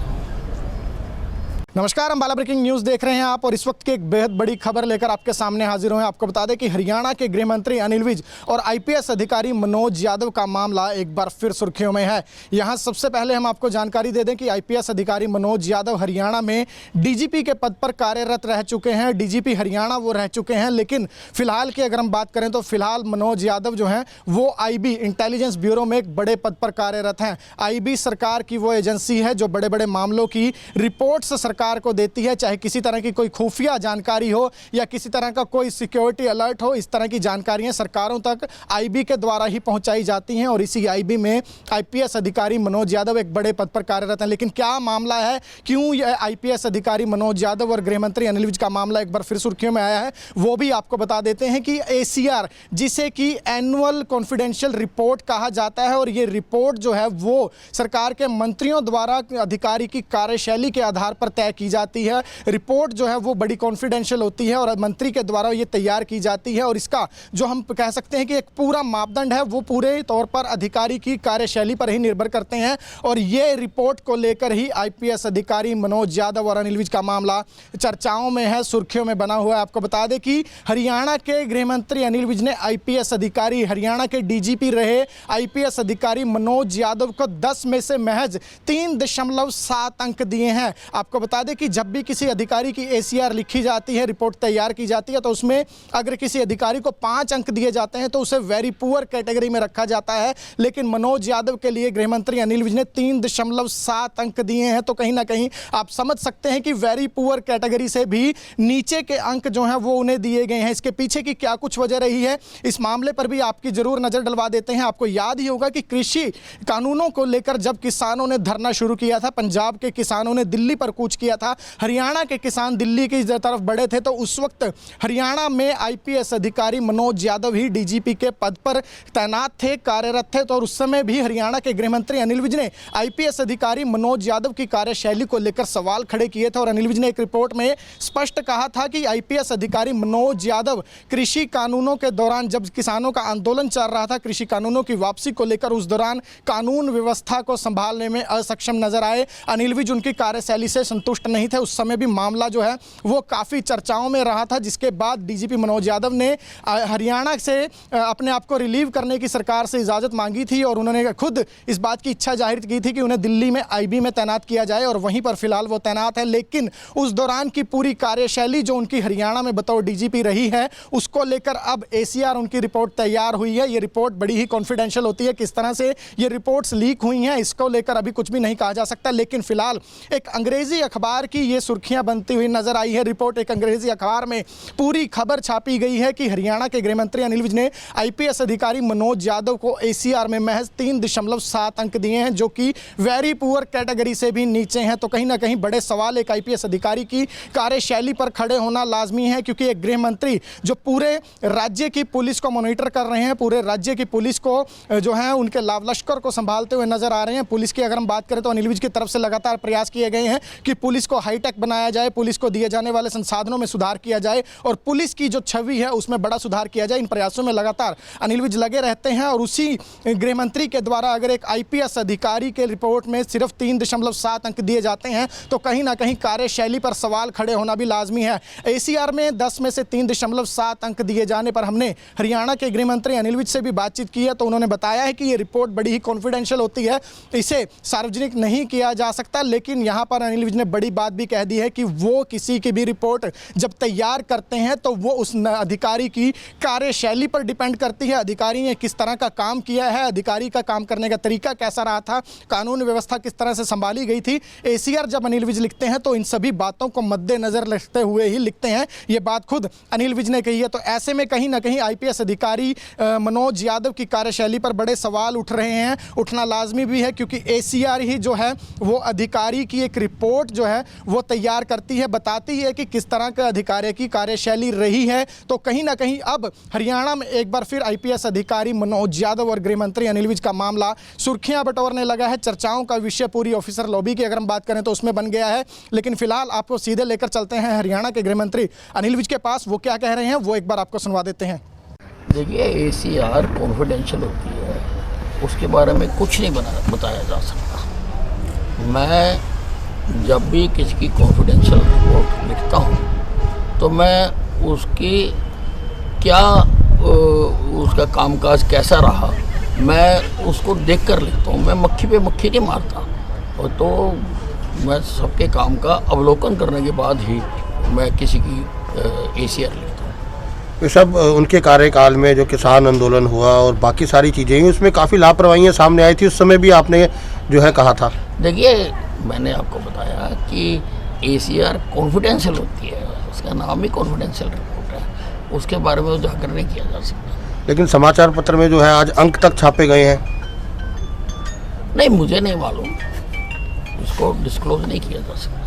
नमस्कार, हम बाला ब्रेकिंग न्यूज़ देख रहे हैं आप और इस वक्त की एक बेहद बड़ी खबर लेकर आपके सामने हाजिर हुए हैं। आपको बता दें कि हरियाणा के गृह मंत्री अनिल विज और आईपीएस अधिकारी मनोज यादव का मामला एक बार फिर सुर्खियों में है। यहां सबसे पहले हम आपको जानकारी दे दें कि आईपीएस अधिकारी मनोज यादव हरियाणा में डीजीपी के पद पर कार्यरत रह चुके हैं, डीजीपी हरियाणा वो रह चुके हैं। लेकिन फिलहाल की अगर हम बात करें तो फिलहाल मनोज यादव जो हैं वो आईबी इंटेलिजेंस ब्यूरो में एक बड़े पद पर कार्यरत हैं। आईबी सरकार की वो एजेंसी है जो बड़े बड़े मामलों की रिपोर्ट्स सरकार को देती है, चाहे किसी तरह की कोई खुफिया जानकारी हो या किसी तरह का कोई सिक्योरिटी अलर्ट हो। इस तरह की जानकारियां सरकारों तक आईबी के द्वारा ही पहुंचाई जाती हैं और इसी आईबी में आईपीएस अधिकारी मनोज यादव एक बड़े पद पर कार्यरत हैं। लेकिन क्या मामला है, क्यों यह आईपीएस अधिकारी मनोज यादव और गृह मंत्री अनिल विज का मामला एक बार फिर सुर्खियों में आया है, वो भी आपको बता देते हैं कि एसीआर, जिसे कि एनुअल कॉन्फिडेंशियल रिपोर्ट कहा जाता है, और ये रिपोर्ट जो है वो सरकार के मंत्रियों द्वारा अधिकारी की कार्यशैली के आधार पर तय की जाती है, रिपोर्ट जो है वो बड़ी कॉन्फिडेंशियल होती है और मंत्री के द्वारा ये तैयार की जाती है और इसका जो हम कह सकते हैं कि एक पूरा मापदंड है वो पूरे तौर पर अधिकारी की कार्यशैली पर ही निर्भर करते हैं। और ये रिपोर्ट को लेकर ही आईपीएस अधिकारी मनोज यादव और अनिल विज का मामला चर्चाओं में है, सुर्खियों में बना हुआ है। आपको बता दें कि हरियाणा के गृह मंत्री अनिल विज ने आईपीएस अधिकारी, हरियाणा के डीजीपी रहे आईपीएस अधिकारी मनोज यादव को 10 में से महज 3.7 अंक दिए हैं। आपको बता दें कि जब भी किसी अधिकारी की एसीआर लिखी जाती है, रिपोर्ट तैयार की जाती है, तो उसमें अगर किसी अधिकारी को 5 अंक दिए जाते हैं तो उसे वेरी पुअर कैटेगरी में रखा जाता है। लेकिन मनोज यादव के लिए गृह मंत्री अनिल विज ने 3.7 अंक दिए हैं। तो कहीं ना कहीं आप समझ सकते हैं कि वेरी पुअर कैटेगरी से भी नीचे के अंक जो हैं वो उन्हें दिए गए हैं। इसके पीछे की क्या कुछ वजह रही है, इस मामले पर भी आपकी जरूर नजर डलवा देते हैं। आपको याद ही होगा कि कृषि कानूनों को लेकर जब किसानों ने धरना शुरू किया था, पंजाब के किसानों ने दिल्ली पर कूच किया था, हरियाणा के किसान दिल्ली की तरफ बढ़े थे, तो उस वक्त हरियाणा में आईपीएस अधिकारी मनोज यादव ही डीजीपी के पद पर तैनात थे, कार्यरत थे। तो उस समय भी हरियाणा के गृह मंत्री अनिल विज ने आईपीएस अधिकारी मनोज यादव की कार्यशैली को लेकर सवाल खड़े किए थे और अनिल विज ने एक रिपोर्ट में स्पष्ट कहा था कि आईपीएस अधिकारी मनोज यादव कृषि कानूनों के दौरान, जब किसानों का आंदोलन चल रहा था कृषि कानूनों की वापसी को लेकर, उस दौरान कानून व्यवस्था को संभालने में असक्षम नजर आए। अनिल विज उनकी कार्यशैली से संतुष्ट नहीं थे। उस समय भी मामला जो है वो काफ़ी चर्चाओं में रहा था, जिसके बाद डीजीपी मनोज यादव ने हरियाणा से अपने आप को रिलीव करने की सरकार से इजाज़त मांगी थी और उन्होंने खुद इस बात की इच्छा जाहिर की थी कि उन्हें दिल्ली में आईबी में तैनात किया जाए और वहीं पर फिलहाल वो तैनात है। लेकिन उस दौरान की पूरी कार्यशैली जो उनकी हरियाणा में बतौर डीजीपी रही है, उसको लेकर अब एसीआर उनकी रिपोर्ट तैयार हुई है। ये रिपोर्ट बड़ी ही कॉन्फिडेंशियल होती है, किस तरह से ये रिपोर्ट्स लीक हुई हैं इसको लेकर अभी कुछ भी नहीं कहा जा सकता। लेकिन फिलहाल एक अंग्रेजी अखबार की ये सुर्खियां बनती हुई नजर आई है। रिपोर्ट एक अंग्रेजी अखबार में पूरी खबर छापी गई है कि हरियाणा के गृह मंत्री अनिल विज ने आईपीएस अधिकारी मनोज यादव को एसीआर में महज 3.7 अंक दिए हैं, जो कि वेरी पुअर कैटेगरी से भी नीचे हैं। तो कहीं ना कहीं बड़े सवाल एक आईपीएस अधिकारी की कार्यशैली पर खड़े होना लाजमी है, क्योंकि एक गृह मंत्री जो पूरे राज्य की पुलिस को मॉनिटर कर रहे हैं, पूरे राज्य की पुलिस को जो है उनके लाव लश्कर को संभालते हुए नजर आ रहे हैं। पुलिस की अगर हम बात करें तो अनिल विज की तरफ से लगातार प्रयास किए गए हैं कि पुलिस को हाईटेक बनाया जाए, पुलिस को दिए जाने वाले संसाधनों में सुधार किया जाए और पुलिस की जो छवि है उसमें बड़ा सुधार किया जाए। इन प्रयासों में लगातार अनिल विज लगे रहते हैं और उसी गृह मंत्री के द्वारा अगर एक आईपीएस अधिकारी के रिपोर्ट में सिर्फ 3.7 अंक दिए जाते हैं तो कहीं ना कहीं कार्यशैली पर सवाल खड़े होना भी लाजमी है। एसीआर में 10 में से 3.7 अंक दिए जाने पर हमने हरियाणा के गृह मंत्री अनिल विज से भी बातचीत की है, तो उन्होंने बताया है कि ये रिपोर्ट बड़ी ही कॉन्फिडेंशियल होती है, इसे सार्वजनिक नहीं किया जा सकता। लेकिन यहाँ पर अनिल विज ने बड़ी बात भी कह दी है कि वो किसी की भी रिपोर्ट जब तैयार करते हैं तो वो उस अधिकारी की कार्यशैली पर डिपेंड करती है, अधिकारी ने किस तरह का काम किया है, अधिकारी का काम करने का तरीका कैसा रहा था, कानून व्यवस्था किस तरह से संभाली गई थी। एसीआर जब अनिल विज लिखते हैं तो इन सभी बातों को मद्देनजर रखते हुए ही लिखते हैं, ये बात खुद अनिल विज ने कही है। तो ऐसे में कहीं ना कहीं आईपीएस अधिकारी मनोज यादव की कार्यशैली पर बड़े सवाल उठ रहे हैं, उठना लाजमी भी है, क्योंकि एसीआर ही जो है वो अधिकारी की एक रिपोर्ट जो है वो तैयार करती है, बताती है कि किस तरह का अधिकारी की कार्यशैली रही है। तो कहीं ना कहीं अब हरियाणा में एक बार फिर आईपीएस अधिकारी मनोज यादव और गृह मंत्री अनिल विज का मामला सुर्खियां बटोरने लगा है। चर्चाओं का विषय पूरी ऑफिसर लॉबी की अगर हम बात करें तो उसमें बन गया है। लेकिन फिलहाल आपको सीधे लेकर चलते हैं हरियाणा के गृह मंत्री अनिल विज के पास, वो क्या कह रहे हैं वो एक बार आपको सुनवा देते हैं। देखिए, एसीआर कॉन्फिडेंशियल होती है, उसके बारे में कुछ नहीं बताया जा सकता। मैं जब भी किसी की कॉन्फिडेंशियल रिपोर्ट लिखता हूँ तो मैं उसकी क्या उसका कामकाज कैसा रहा मैं उसको देख कर लिखता हूँ। मैं मक्खी पे मक्खी नहीं मारता, और तो मैं सबके काम का अवलोकन करने के बाद ही मैं किसी की एसीआर लिखता हूँ। ये सब उनके कार्यकाल में जो किसान आंदोलन हुआ और बाकी सारी चीज़ें हुई उसमें काफ़ी लापरवाहियाँ सामने आई थी, उस समय भी आपने जो है कहा था। देखिए, मैंने आपको बताया कि एसीआर कॉन्फिडेंशियल होती है, उसका नाम ही कॉन्फिडेंशियल रिपोर्ट है, उसके बारे में उजागर नहीं किया जा सकता। लेकिन समाचार पत्र में जो है आज अंक तक छापे गए हैं। नहीं, मुझे नहीं मालूम, उसको डिस्क्लोज नहीं किया जा सकता।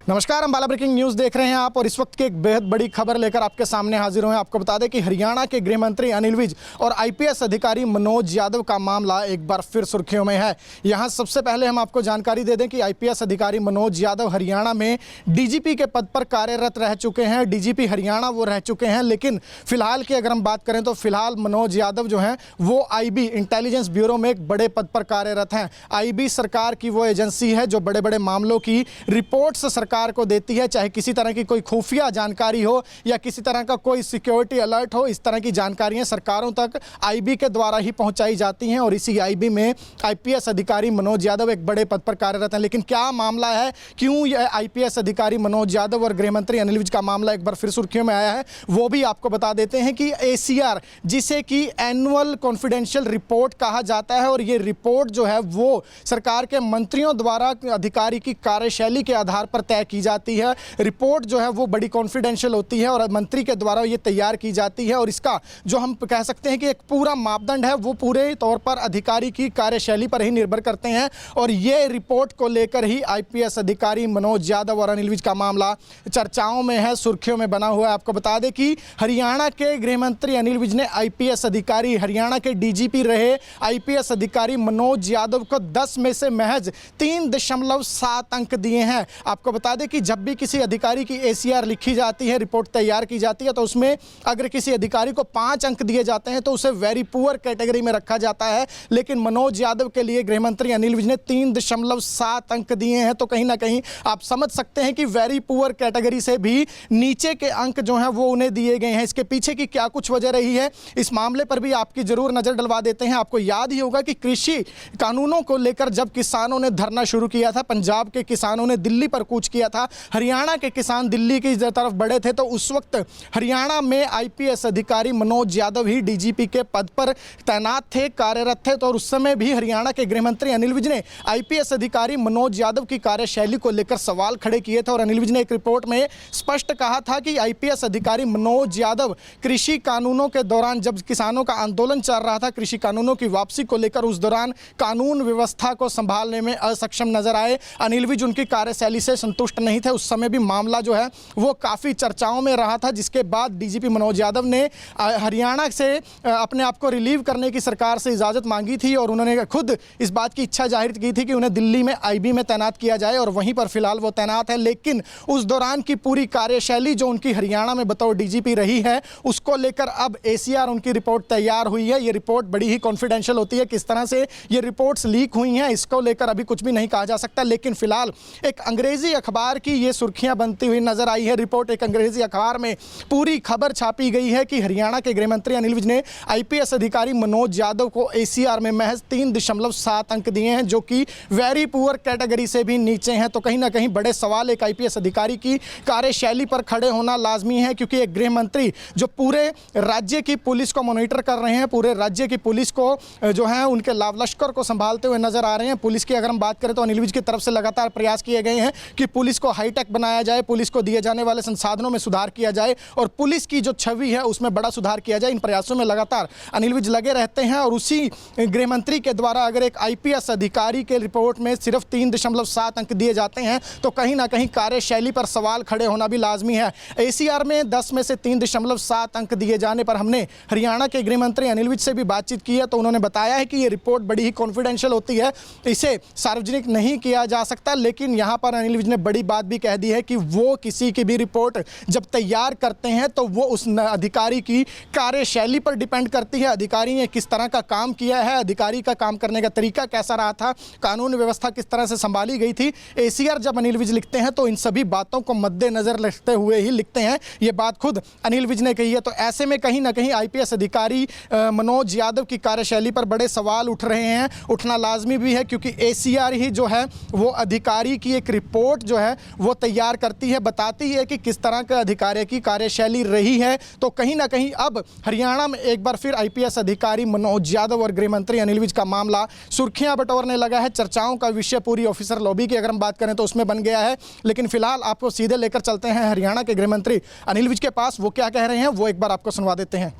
नमस्कार, अम्बाला ब्रेकिंग न्यूज़ देख रहे हैं आप और इस वक्त की एक बेहद बड़ी खबर लेकर आपके सामने हाजिर हुए हैं। आपको बता दें कि हरियाणा के गृह मंत्री अनिल विज और आईपीएस अधिकारी मनोज यादव का मामला एक बार फिर सुर्खियों में है। यहां सबसे पहले हम आपको जानकारी दे दें कि आईपीएस अधिकारी मनोज यादव हरियाणा में डीजीपी के पद पर कार्यरत रह चुके हैं। डीजीपी हरियाणा वो रह चुके हैं, लेकिन फिलहाल की अगर हम बात करें तो फिलहाल मनोज यादव जो हैं वो आईबी इंटेलिजेंस ब्यूरो में एक बड़े पद पर कार्यरत हैं। आईबी सरकार की वो एजेंसी है जो बड़े बड़े मामलों की रिपोर्ट्स सरकार को देती है, चाहे किसी तरह की कोई खुफिया जानकारी हो या किसी तरह का कोई सिक्योरिटी अलर्ट हो। इस तरह की जानकारियां सरकारों तक आईबी के द्वारा ही पहुंचाई जाती हैं और इसी आईबी में आईपीएस अधिकारी मनोज यादव एक बड़े पद पर कार्यरत हैं। लेकिन क्या मामला है, क्यों यह आईपीएस अधिकारी मनोज यादव और गृह मंत्री अनिल विज का मामला एक बार फिर सुर्खियों में आया है, वो भी आपको बता देते हैं कि एसीआर, जिसे कि एनुअल कॉन्फिडेंशियल रिपोर्ट कहा जाता है, और ये रिपोर्ट जो है वो सरकार के मंत्रियों द्वारा अधिकारी की कार्यशैली के आधार पर तय की जाती है। रिपोर्ट जो है वो बड़ी कॉन्फिडेंशियल होती है और मंत्री के द्वारा ये तैयार की जाती है, और इसका जो हम कह सकते हैं कि एक पूरा मापदंड है वो पूरे तौर पर अधिकारी की कार्यशैली पर ही निर्भर करते हैं। और ये रिपोर्ट को लेकर ही आईपीएस अधिकारी मनोज यादव और अनिल विज का मामला चर्चाओं में है, सुर्खियों में बना हुआ है। आपको बता दें कि हरियाणा के गृह मंत्री अनिल विज ने आईपीएस अधिकारी, हरियाणा के डीजीपी रहे आईपीएस अधिकारी मनोज यादव को 10 में से महज 3.7 अंक दिए हैं। आपको बता दें कि जब भी किसी अधिकारी की एसीआर लिखी जाती है, रिपोर्ट तैयार की जाती है, तो उसमें अगर किसी अधिकारी को 5 अंक दिए जाते हैं तो उसे वेरी पुअर कैटेगरी में रखा जाता है। लेकिन मनोज यादव के लिए गृह मंत्री अनिल विज ने 3.7 अंक दिए हैं, तो कहीं ना कहीं आप समझ सकते हैं कि वेरी पुअर कैटेगरी से भी नीचे के अंक जो हैं वो उन्हें दिए गए हैं। इसके पीछे की क्या कुछ वजह रही है, इस मामले पर भी आपकी जरूर नजर डलवा देते हैं। आपको याद ही होगा कि कृषि कानूनों को लेकर जब किसानों ने धरना शुरू किया था, पंजाब के किसानों ने दिल्ली पर कूच किया था, हरियाणा के किसान दिल्ली की तरफ बढ़े थे, तो उस वक्त हरियाणा में आईपीएस अधिकारी मनोज यादव ही डीजीपी के पद पर तैनात थे, कार्यरत थे। तो उस समय भी हरियाणा के गृह मंत्री अनिल विज ने आईपीएस अधिकारी मनोज यादव की कार्यशैली को लेकर सवाल खड़े किए थे, और अनिल विज ने एक रिपोर्ट में स्पष्ट कहा था कि आईपीएस अधिकारी मनोज यादव कृषि कानूनों के दौरान, जब किसानों का आंदोलन चल रहा था कृषि कानूनों की वापसी को लेकर, उस दौरान कानून व्यवस्था को संभालने में असक्षम नजर आए। अनिल विज उनकी कार्यशैली से संतुष्ट नहीं थे। उस समय भी मामला जो है वो काफ़ी चर्चाओं में रहा था, जिसके बाद डीजीपी मनोज यादव ने हरियाणा से अपने आप को रिलीव करने की सरकार से इजाज़त मांगी थी, और उन्होंने खुद इस बात की इच्छा जाहिर की थी कि उन्हें दिल्ली में आईबी में तैनात किया जाए, और वहीं पर फिलहाल वो तैनात है। लेकिन उस दौरान की पूरी कार्यशैली जो उनकी हरियाणा में बतौर डीजीपी रही है, उसको लेकर अब एसीआर उनकी रिपोर्ट तैयार हुई है। ये रिपोर्ट बड़ी ही कॉन्फिडेंशियल होती है, किस तरह से ये रिपोर्ट्स लीक हुई हैं इसको लेकर अभी कुछ भी नहीं कहा जा सकता। लेकिन फिलहाल एक अंग्रेजी अखबार की ये सुर्खियां बनती हुई नजर आई है रिपोर्ट। एक अंग्रेजी अखबार में पूरी खबर छापी गई है कि हरियाणा के गृह मंत्री अनिल विज ने आईपीएस अधिकारी मनोज यादव को एसीआर में महज 3.7 अंक दिए हैं, जो कि वेरी पुअर कैटेगरी से भी नीचे हैं। तो कहीं ना कहीं बड़े सवाल एक आईपीएस अधिकारी की कार्यशैली पर खड़े होना लाजमी है, क्योंकि एक गृह मंत्री जो पूरे राज्य की पुलिस को मॉनिटर कर रहे हैं, पूरे राज्य की पुलिस को जो है उनके लाव लश्कर को संभालते हुए नजर आ रहे हैं। पुलिस की अगर हम बात करें तो अनिल विज की तरफ से लगातार प्रयास किए गए हैं कि पुलिस को हाईटेक बनाया जाए, पुलिस को दिए जाने वाले संसाधनों में सुधार किया जाए, और पुलिस की जो छवि है उसमें बड़ा सुधार किया जाए। इन प्रयासों में लगातार अनिल विज लगे रहते हैं, और उसी गृह मंत्री के द्वारा अगर एक आईपीएस अधिकारी के रिपोर्ट में सिर्फ 3.7 अंक दिए जाते हैं तो कहीं ना कहीं कार्यशैली पर सवाल खड़े होना भी लाजमी है। एसीआर में 10 में से 3.7 अंक दिए जाने पर हमने हरियाणा के गृह मंत्री अनिल विज से भी बातचीत की है, तो उन्होंने बताया है कि ये रिपोर्ट बड़ी ही कॉन्फिडेंशियल होती है, इसे सार्वजनिक नहीं किया जा सकता। लेकिन यहाँ पर अनिल विज ने बड़ी बात भी कह दी है कि वो किसी की भी रिपोर्ट जब तैयार करते हैं तो वो उस अधिकारी की कार्यशैली पर डिपेंड करती है, अधिकारी ने किस तरह का काम किया है, अधिकारी का काम करने का तरीका कैसा रहा था, कानून व्यवस्था किस तरह से संभाली गई थी। एसीआर जब अनिल विज लिखते हैं तो इन सभी बातों को मद्देनजर रखते हुए ही लिखते हैं, ये बात खुद अनिल विज ने कही है। तो ऐसे में कहीं ना कहीं आईपीएस अधिकारी मनोज यादव की कार्यशैली पर बड़े सवाल उठ रहे हैं, उठना लाजमी भी है, क्योंकि एसीआर ही जो है वो अधिकारी की एक रिपोर्ट जो है वो तैयार करती है, बताती है कि किस तरह का अधिकारी की कार्यशैली रही है। तो कहीं ना कहीं अब हरियाणा में एक बार फिर आईपीएस अधिकारी मनोज यादव और गृह मंत्री अनिल विज का मामला सुर्खियां बटोरने लगा है। चर्चाओं का विषय पूरी ऑफिसर लॉबी की अगर हम बात करें तो उसमें बन गया है। लेकिन फिलहाल आपको सीधे लेकर चलते हैं हरियाणा के गृह मंत्री अनिल विज के पास, वो क्या कह रहे हैं वो एक बार आपको सुनवा देते हैं।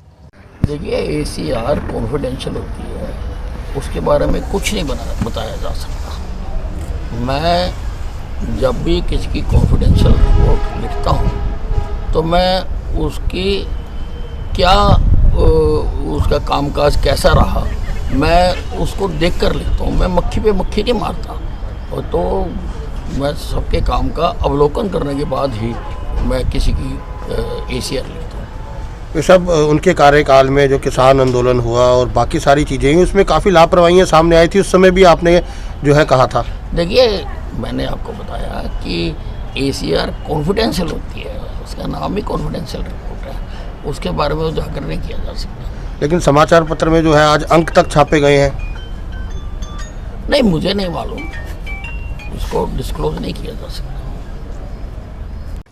देखिए, एसीआर कॉन्फिडेंशियल होती है, उसके बारे में कुछ नहीं बताया जा सकता। मैं जब भी किसी की कॉन्फिडेंशियल रिपोर्ट लिखता हूँ तो मैं उसकी क्या उसका कामकाज कैसा रहा मैं उसको देख कर लिखता हूँ। मैं मक्खी पे मक्खी नहीं मारता, और तो मैं सबके काम का अवलोकन करने के बाद ही मैं किसी की ACR लिखता हूँ। ये सब उनके कार्यकाल में जो किसान आंदोलन हुआ और बाकी सारी चीज़ें हुई उसमें काफ़ी लापरवाहियाँ सामने आई थी, उस समय भी आपने जो है कहा था। देखिए, मैंने आपको बताया कि ACR कॉन्फिडेंशियल होती है, उसका नाम ही कॉन्फिडेंशियल रिपोर्ट है, उसके बारे में उजागर नहीं किया जा सकता। लेकिन समाचार पत्र में जो है आज अंक तक छापे गए हैं। नहीं, मुझे नहीं मालूम, उसको डिस्क्लोज नहीं किया जा सकता।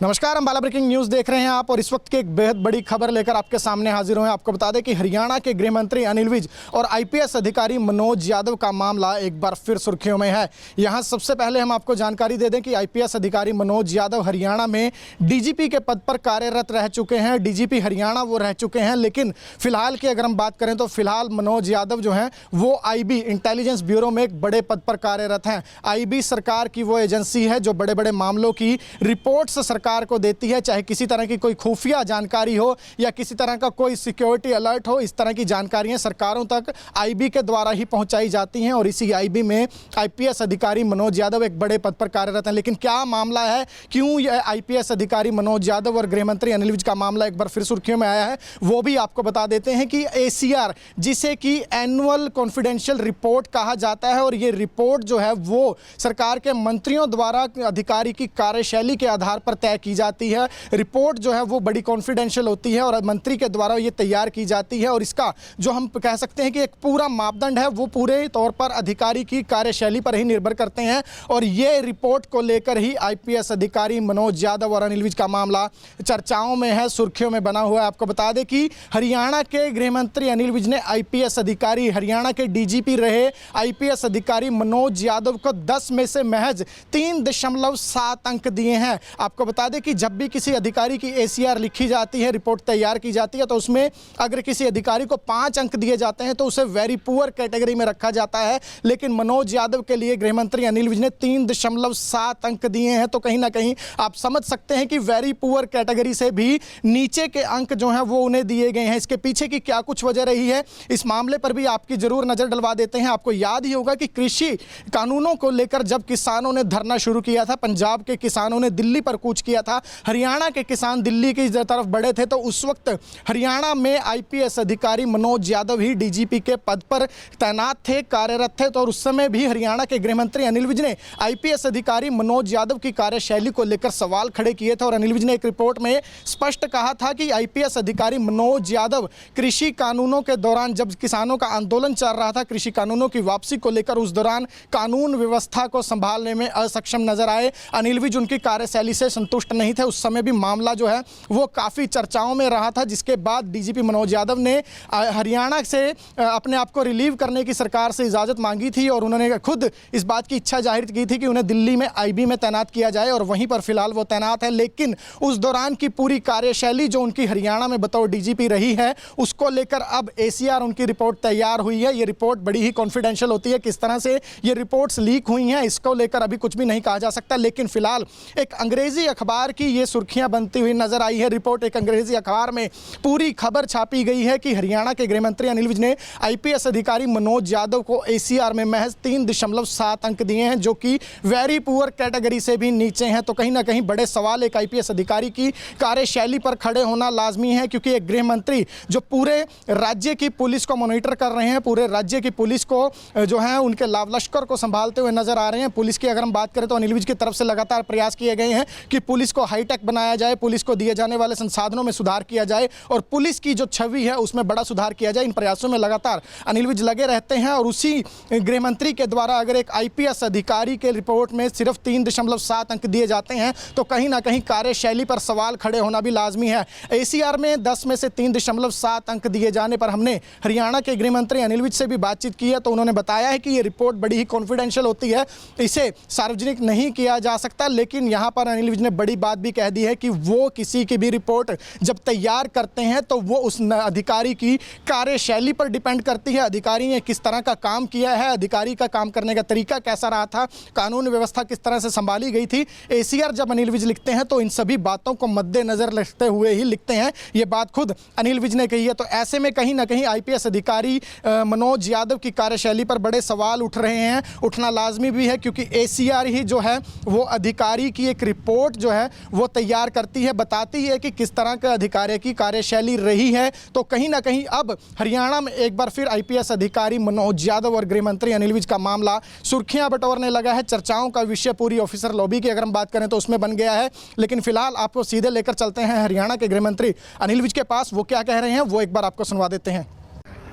नमस्कार, हम बाला ब्रेकिंग न्यूज़ देख रहे हैं आप, और इस वक्त की एक बेहद बड़ी खबर लेकर आपके सामने हाजिर हुए हैं। आपको बता दें कि हरियाणा के गृह मंत्री अनिल विज और IPS अधिकारी मनोज यादव का मामला एक बार फिर सुर्खियों में है। यहां सबसे पहले हम आपको जानकारी दे दें कि IPS अधिकारी मनोज यादव हरियाणा में DGP के पद पर कार्यरत रह चुके हैं। DGP हरियाणा वो रह चुके हैं, लेकिन फिलहाल की अगर हम बात करें तो फिलहाल मनोज यादव जो हैं वो IB इंटेलिजेंस ब्यूरो में एक बड़े पद पर कार्यरत हैं। IB सरकार की वो एजेंसी है जो बड़े बड़े मामलों की रिपोर्ट्स सरकार को देती है, चाहे किसी तरह की कोई खुफिया जानकारी हो या किसी तरह का कोई सिक्योरिटी अलर्ट हो। इस तरह की जानकारियां सरकारों तक IB के द्वारा ही पहुंचाई जाती हैं, और इसी IB में IPS अधिकारी मनोज यादव एक बड़े पद पर कार्यरत हैं। लेकिन क्या मामला है, क्यों यह IPS अधिकारी मनोज यादव और गृह मंत्री अनिल विज का मामला एक बार फिर सुर्खियों में आया है, वो भी आपको बता देते हैं कि ACR, जिसे कि एनुअल कॉन्फिडेंशियल रिपोर्ट कहा जाता है, और ये रिपोर्ट जो है वो सरकार के मंत्रियों द्वारा अधिकारी की कार्यशैली के आधार पर तय की जाती है। रिपोर्ट जो है वो बड़ी कॉन्फिडेंशियल होती है और मंत्री के द्वारा ये तैयार की जाती है, और इसका जो हम कह सकते हैं कि एक पूरा मापदंड है वो पूरे तौर पर अधिकारी की कार्यशैली पर ही निर्भर करते हैं। और ये रिपोर्ट को लेकर ही IPS अधिकारी मनोज यादव और अनिल विज का मामला चर्चाओं में है, सुर्खियों में बना हुआ है। आपको बता दें कि हरियाणा के गृह मंत्री अनिल विज ने IPS अधिकारी, हरियाणा के DGP रहे IPS अधिकारी मनोज यादव को 10 में से महज 3.7 अंक दिए हैं। आपको बता दें कि जब भी किसी अधिकारी की ACR लिखी जाती है, रिपोर्ट तैयार की जाती है, तो उसमें अगर किसी अधिकारी को 5 अंक दिए जाते हैं तो उसे वेरी पुअर कैटेगरी में रखा जाता है। लेकिन मनोज यादव के लिए गृह मंत्री अनिल विज ने 3.7 अंक दिए हैं, तो कहीं ना कहीं आप समझ सकते हैं कि वेरी पुअर कैटेगरी से भी नीचे के अंक जो हैं वो उन्हें दिए गए हैं। इसके पीछे की क्या कुछ वजह रही है, इस मामले पर भी आपकी जरूर नजर डलवा देते हैं। आपको याद ही होगा कि कृषि कानूनों को लेकर जब किसानों ने धरना शुरू किया था, पंजाब के किसानों ने दिल्ली पर कूच किया था, हरियाणा के किसान दिल्ली की तरफ बढ़े थे, तो उस वक्त हरियाणा में IPS अधिकारी मनोज यादव ही DGP के पद पर तैनात थे, कार्यरत थे। तो उस समय भी हरियाणा के गृह मंत्री अनिल विज ने IPS अधिकारी मनोज यादव की कार्यशैली को लेकर सवाल खड़े किए थे, और अनिल विज ने एक रिपोर्ट में स्पष्ट कहा था कि IPS अधिकारी मनोज यादव कृषि कानूनों के दौरान, जब किसानों का आंदोलन चल रहा था कृषि कानूनों की वापसी को लेकर, उस दौरान कानून व्यवस्था को संभालने में असक्षम नजर आए। अनिल विज उनकी कार्यशैली से संतुष्ट नहीं थे। उस समय भी मामला जो है वो काफ़ी चर्चाओं में रहा था, जिसके बाद DGP मनोज यादव ने हरियाणा से अपने आप को रिलीव करने की सरकार से इजाज़त मांगी थी, और उन्होंने खुद इस बात की इच्छा जाहिर की थी कि उन्हें दिल्ली में IB में तैनात किया जाए, और वहीं पर फिलहाल वो तैनात है। लेकिन उस दौरान की पूरी कार्यशैली जो उनकी हरियाणा में बतौर DGP रही है, उसको लेकर अब ACR उनकी रिपोर्ट तैयार हुई है। ये रिपोर्ट बड़ी ही कॉन्फिडेंशियल होती है, किस तरह से ये रिपोर्ट्स लीक हुई हैं इसको लेकर अभी कुछ भी नहीं कहा जा सकता। लेकिन फिलहाल एक अंग्रेजी अखबार की ये सुर्खियां बनती हुई नजर आई है। रिपोर्ट एक अंग्रेजी अखबार में पूरी खबर छापी गई है कि हरियाणा के गृह मंत्री अनिल विज ने IPS अधिकारी मनोज यादव को ACR में महज 3.7 अंक दिए हैं, जो कि वेरी पुअर कैटेगरी से भी नीचे हैं। तो कहीं ना कहीं बड़े सवाल एक IPS अधिकारी की कार्यशैली पर खड़े होना लाजमी है, क्योंकि एक गृह मंत्री जो पूरे राज्य की पुलिस को मॉनिटर कर रहे हैं, पूरे राज्य की पुलिस को जो है उनके लाव लश्कर को संभालते हुए नजर आ रहे हैं। पुलिस की अगर हम बात करें तो अनिल विज की तरफ से लगातार प्रयास किए गए हैं कि पुलिस को हाईटेक बनाया जाए, पुलिस को दिए जाने वाले संसाधनों में सुधार किया जाए, और पुलिस की जो छवि है उसमें बड़ा सुधार किया जाए। इन प्रयासों में लगातार अनिल विज लगे रहते हैं, और उसी गृह मंत्री के द्वारा अगर एक IPS अधिकारी के रिपोर्ट में सिर्फ 3.7 अंक दिए जाते हैं तो कहीं ना कहीं कार्यशैली पर सवाल खड़े होना भी लाजमी है। ACR में 10 में से 3.7 अंक दिए जाने पर हमने हरियाणा के गृह मंत्री अनिल विज से भी बातचीत की है, तो उन्होंने बताया है कि ये रिपोर्ट बड़ी ही कॉन्फिडेंशियल होती है, इसे सार्वजनिक नहीं किया जा सकता। लेकिन यहाँ पर अनिल विज ने बड़ी बात भी कह दी है कि वो किसी की भी रिपोर्ट जब तैयार करते हैं तो वो उस अधिकारी की कार्यशैली पर डिपेंड करती है। अधिकारी ने किस तरह का काम किया है, अधिकारी का काम करने का तरीका कैसा रहा था, कानून व्यवस्था किस तरह से संभाली गई थी। एसीआर जब अनिल विज लिखते हैं तो इन सभी बातों को मद्देनजर रखते हुए ही लिखते हैं। ये बात खुद अनिल विज ने कही है। तो ऐसे में कहीं ना कहीं आईपीएस अधिकारी मनोज यादव की कार्यशैली पर बड़े सवाल उठ रहे हैं, उठना लाजमी भी है, क्योंकि एसीआर ही जो है वो अधिकारी की एक रिपोर्ट जो है वो तैयार करती है, बताती है कि किस तरह के अधिकारी की कार्यशैली रही है। तो कहीं ना कहीं अब हरियाणा में एक बार फिर आईपीएस अधिकारी मनोज यादव और गृह मंत्री अनिल विज का मामला सुर्खियां बटोरने लगा है। चर्चाओं का विषय पूरी ऑफिसर लॉबी की अगर हम बात करें तो उसमें बन गया है। लेकिन फिलहाल आपको सीधे लेकर चलते हैं हरियाणा के गृह मंत्री अनिल विज के पास। वो क्या कह रहे हैं वो एक बार आपको सुनवा देते हैं।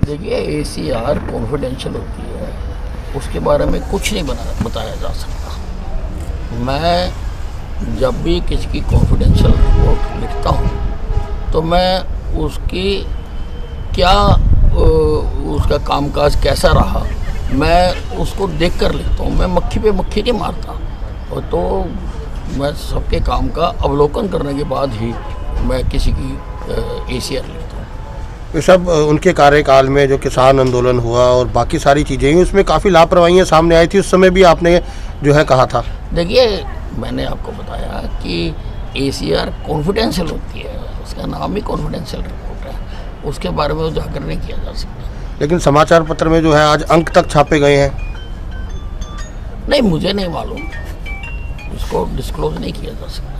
देखिए, एसीआर कॉन्फिडेंशियल होती है, उसके बारे में कुछ नहीं बताया जा सकता। मैं जब भी किसी की कॉन्फिडेंशियल रिपोर्ट लिखता हूँ तो मैं उसकी क्या उसका कामकाज कैसा रहा मैं उसको देख कर लिखता हूँ। मैं मक्खी पे मक्खी नहीं मारता, और तो मैं सबके काम का अवलोकन करने के बाद ही मैं किसी की एसीआर लिखता हूँ। ये सब उनके कार्यकाल में जो किसान आंदोलन हुआ और बाकी सारी चीज़ें हुई उसमें काफ़ी लापरवाहियाँ सामने आई थी। उस समय भी आपने जो है कहा था। देखिए, मैंने आपको बताया कि एसीआर कॉन्फिडेंशियल होती है, उसका नाम ही कॉन्फिडेंशियल रिपोर्ट है, उसके बारे में उजागर नहीं किया जा सकता। लेकिन समाचार पत्र में जो है आज अंक तक छापे गए हैं। नहीं, मुझे नहीं मालूम, उसको डिस्क्लोज नहीं किया जा सकता।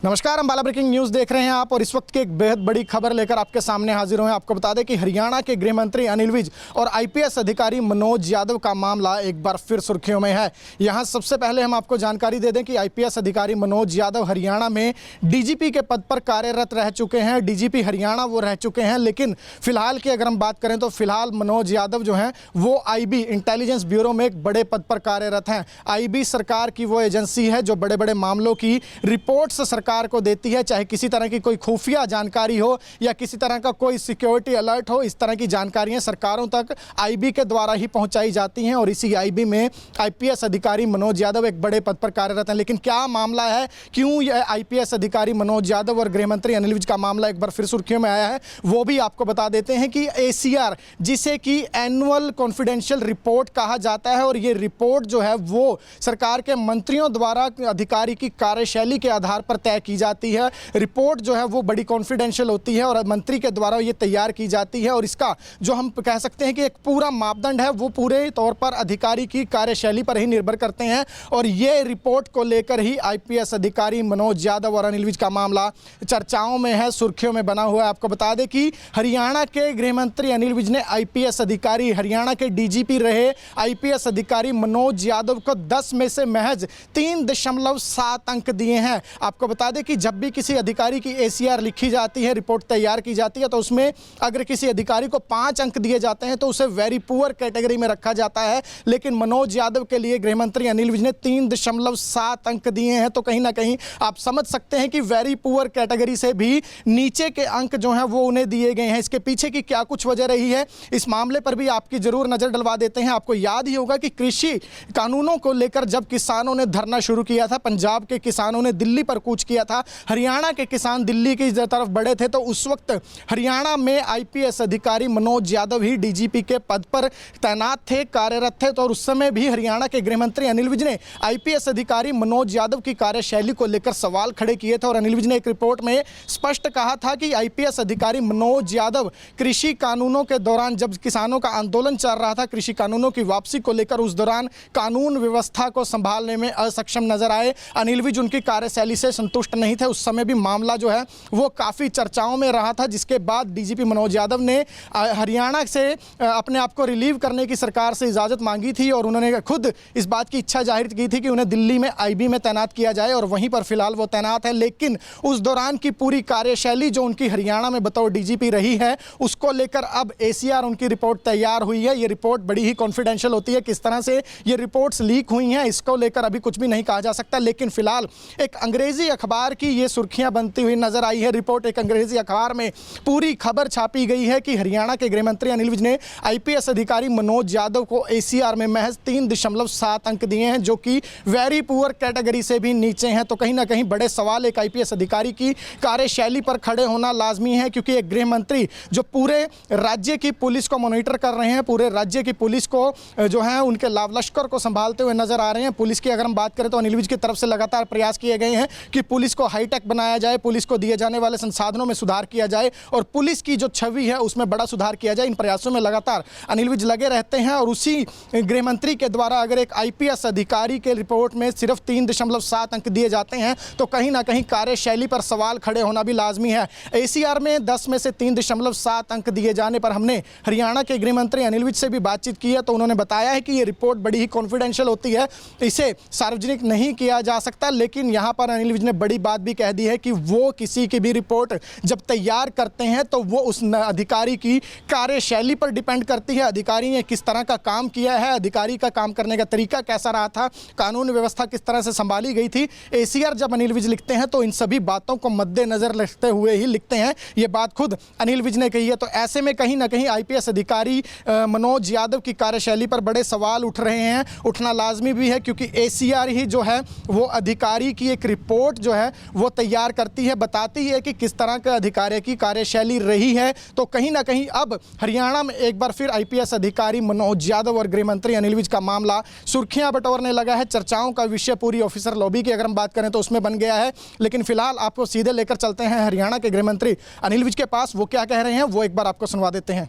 नमस्कार, अम्बाला ब्रेकिंग न्यूज़ देख रहे हैं आप, और इस वक्त की एक बेहद बड़ी खबर लेकर आपके सामने हाजिर हुए हैं। आपको बता दें कि हरियाणा के गृह मंत्री अनिल विज और आईपीएस अधिकारी मनोज यादव का मामला एक बार फिर सुर्खियों में है। यहां सबसे पहले हम आपको जानकारी दे दें कि आईपीएस अधिकारी मनोज यादव हरियाणा में डीजीपी के पद पर कार्यरत रह चुके हैं। डीजीपी हरियाणा वो रह चुके हैं, लेकिन फिलहाल की अगर हम बात करें तो फिलहाल मनोज यादव जो हैं वो आईबी इंटेलिजेंस ब्यूरो में एक बड़े पद पर कार्यरत हैं। आईबी सरकार की वो एजेंसी है जो बड़े बड़े मामलों की रिपोर्ट्स सरकार को देती है, चाहे किसी तरह की कोई खुफिया जानकारी हो या किसी तरह का कोई सिक्योरिटी अलर्ट हो। इस तरह की जानकारियां सरकारों तक आईबी के द्वारा ही पहुंचाई जाती हैं, और इसी आईबी में आईपीएस अधिकारी मनोज यादव एक बड़े पद पर कार्यरत हैं। लेकिन क्या मामला है, क्यों यह आईपीएस अधिकारी मनोज यादव और गृह मंत्री अनिल विज का मामला एक बार फिर सुर्खियों में आया है, वो भी आपको बता देते हैं कि एसीआर, जिसे कि एनुअल कॉन्फिडेंशियल रिपोर्ट कहा जाता है, और ये रिपोर्ट जो है वो सरकार के मंत्रियों द्वारा अधिकारी की कार्यशैली के आधार पर तय की जाती है। रिपोर्ट जो है वो बड़ी कॉन्फिडेंशियल होती है और मंत्री के द्वारा ये तैयार की जाती है, और इसका जो हम कह सकते हैं कि एक पूरा मापदंड है वो पूरे तौर पर अधिकारी की कार्यशैली पर ही निर्भर करते हैं। और ये रिपोर्ट को लेकर ही आईपीएस अधिकारी मनोज यादव और अनिल विज का मामला चर्चाओं में है, सुर्खियों में बना हुआ है। आपको बता दें कि हरियाणा के गृह मंत्री अनिल विज ने आईपीएस अधिकारी, हरियाणा के डीजीपी रहे आईपीएस अधिकारी मनोज यादव को 10 में से महज 3.7 अंक दिए हैं। आपको बता दें कि जब भी किसी अधिकारी की एसीआर लिखी जाती है, रिपोर्ट तैयार की जाती है, तो उसमें अगर किसी अधिकारी को 5 अंक दिए जाते हैं तो उसे वेरी पुअर कैटेगरी में रखा जाता है। लेकिन मनोज यादव के लिए गृह मंत्री अनिल विज ने 3.7 अंक दिए हैं। तो कहीं ना कहीं आप समझ सकते हैं कि वेरी पुअर कैटेगरी से भी नीचे के अंक जो हैं वो उन्हें दिए गए हैं। इसके पीछे की क्या कुछ वजह रही है, इस मामले पर भी आपकी जरूर नजर डलवा देते हैं। आपको याद ही होगा कि कृषि कानूनों को लेकर जब किसानों ने धरना शुरू किया था, पंजाब के किसानों ने दिल्ली पर कूच किया था, हरियाणा के किसान दिल्ली की तरफ बढ़े थे, तो उस वक्त हरियाणा में आईपीएस अधिकारी मनोज यादव ही डीजीपी के पद पर तैनात थे, कार्यरत थे। तो और उस समय भी हरियाणा के गृह मंत्री अनिल विज ने आईपीएस अधिकारी मनोज यादव की कार्यशैली को लेकर सवाल खड़े किए थे, और अनिल विज ने एक रिपोर्ट में स्पष्ट कहा था कि आईपीएस अधिकारी मनोज यादव कृषि कानूनों के दौरान, जब किसानों का आंदोलन चल रहा था कृषि कानूनों की वापसी को लेकर, उस दौरान कानून व्यवस्था को संभालने में असक्षम नजर आए। अनिल विज उनकी कार्यशैली से संतुष्ट नहीं थे। उस समय भी मामला जो है वो काफ़ी चर्चाओं में रहा था, जिसके बाद डीजीपी मनोज यादव ने हरियाणा से अपने आप को रिलीव करने की सरकार से इजाज़त मांगी थी, और उन्होंने खुद इस बात की इच्छा जाहिर की थी कि उन्हें दिल्ली में आईबी में तैनात किया जाए, और वहीं पर फिलहाल वो तैनात है। लेकिन उस दौरान की पूरी कार्यशैली जो उनकी हरियाणा में बतौर डीजीपी रही है, उसको लेकर अब एसीआर उनकी रिपोर्ट तैयार हुई है। ये रिपोर्ट बड़ी ही कॉन्फिडेंशियल होती है, किस तरह से ये रिपोर्ट्स लीक हुई हैं इसको लेकर अभी कुछ भी नहीं कहा जा सकता। लेकिन फिलहाल एक अंग्रेजी अखबार अखबार की ये सुर्खियां बनती हुई नजर आई है। रिपोर्ट एक अंग्रेजी अखबार में पूरी खबर छापी गई है कि हरियाणा के गृह मंत्री अनिल विज ने आईपीएस अधिकारी मनोज यादव को एसीआर में महज 3.7 अंक दिए हैं, जो कि वेरी पुअर कैटेगरी से भी नीचे हैं। तो कहीं ना कहीं बड़े सवाल एक आईपीएस अधिकारी की कार्यशैली पर खड़े होना लाजमी है, क्योंकि एक गृह मंत्री जो पूरे राज्य की पुलिस को मॉनिटर कर रहे हैं, पूरे राज्य की पुलिस को जो है उनके लाव लश्कर को संभालते हुए नजर आ रहे हैं। पुलिस की अगर हम बात करें तो अनिल विज की तरफ से लगातार प्रयास किए गए हैं कि पुलिस को हाईटेक बनाया जाए, पुलिस को दिए जाने वाले संसाधनों में सुधार किया जाए और पुलिस की जो छवि है उसमें बड़ा सुधार किया जाए। इन प्रयासों में लगातार अनिल विज लगे रहते हैं और उसी गृह मंत्री के द्वारा अगर एक आईपीएस अधिकारी के रिपोर्ट में सिर्फ 3.7 अंक दिए जाते हैं तो कहीं ना कहीं कार्यशैली पर सवाल खड़े होना भी लाजमी है। एसीआर में 10 में से 3.7 अंक दिए जाने पर हमने हरियाणा के गृह मंत्री अनिल विज से भी बातचीत की है, तो उन्होंने बताया है कि ये रिपोर्ट बड़ी ही कॉन्फिडेंशियल होती है, इसे सार्वजनिक नहीं किया जा सकता। लेकिन यहाँ पर अनिल विज ने बड़ी बात भी कह दी है कि वो किसी की भी रिपोर्ट जब तैयार करते हैं तो वो उस अधिकारी की कार्यशैली पर डिपेंड करती है, अधिकारी ने किस तरह का काम किया है, अधिकारी का काम करने का तरीका कैसा रहा था, कानून व्यवस्था किस तरह से संभाली गई थी। एसीआर जब अनिल विज लिखते हैं तो इन सभी बातों को मद्देनजर रखते हुए ही लिखते हैं, ये बात खुद अनिल विज ने कही है। तो ऐसे में कहीं ना कहीं आईपीएस अधिकारी मनोज यादव की कार्यशैली पर बड़े सवाल उठ रहे हैं, उठना लाजमी भी है, क्योंकि एसीआर ही जो है वो अधिकारी की एक रिपोर्ट जो है वो तैयार करती है, बताती है कि किस तरह का अधिकारी की कार्यशैली रही है। तो कहीं ना कहीं अब हरियाणा में एक बार फिर आईपीएस अधिकारी मनोज यादव और गृह मंत्री अनिल विज का मामला सुर्खियां बटोरने लगा है। चर्चाओं का विषय पूरी ऑफिसर लॉबी की अगर हम बात करें तो उसमें बन गया है। लेकिन फिलहाल आपको सीधे लेकर चलते हैं हरियाणा के गृह मंत्री अनिल विज के पास, वो क्या कह रहे हैं वो एक बार आपको सुनवा देते हैं।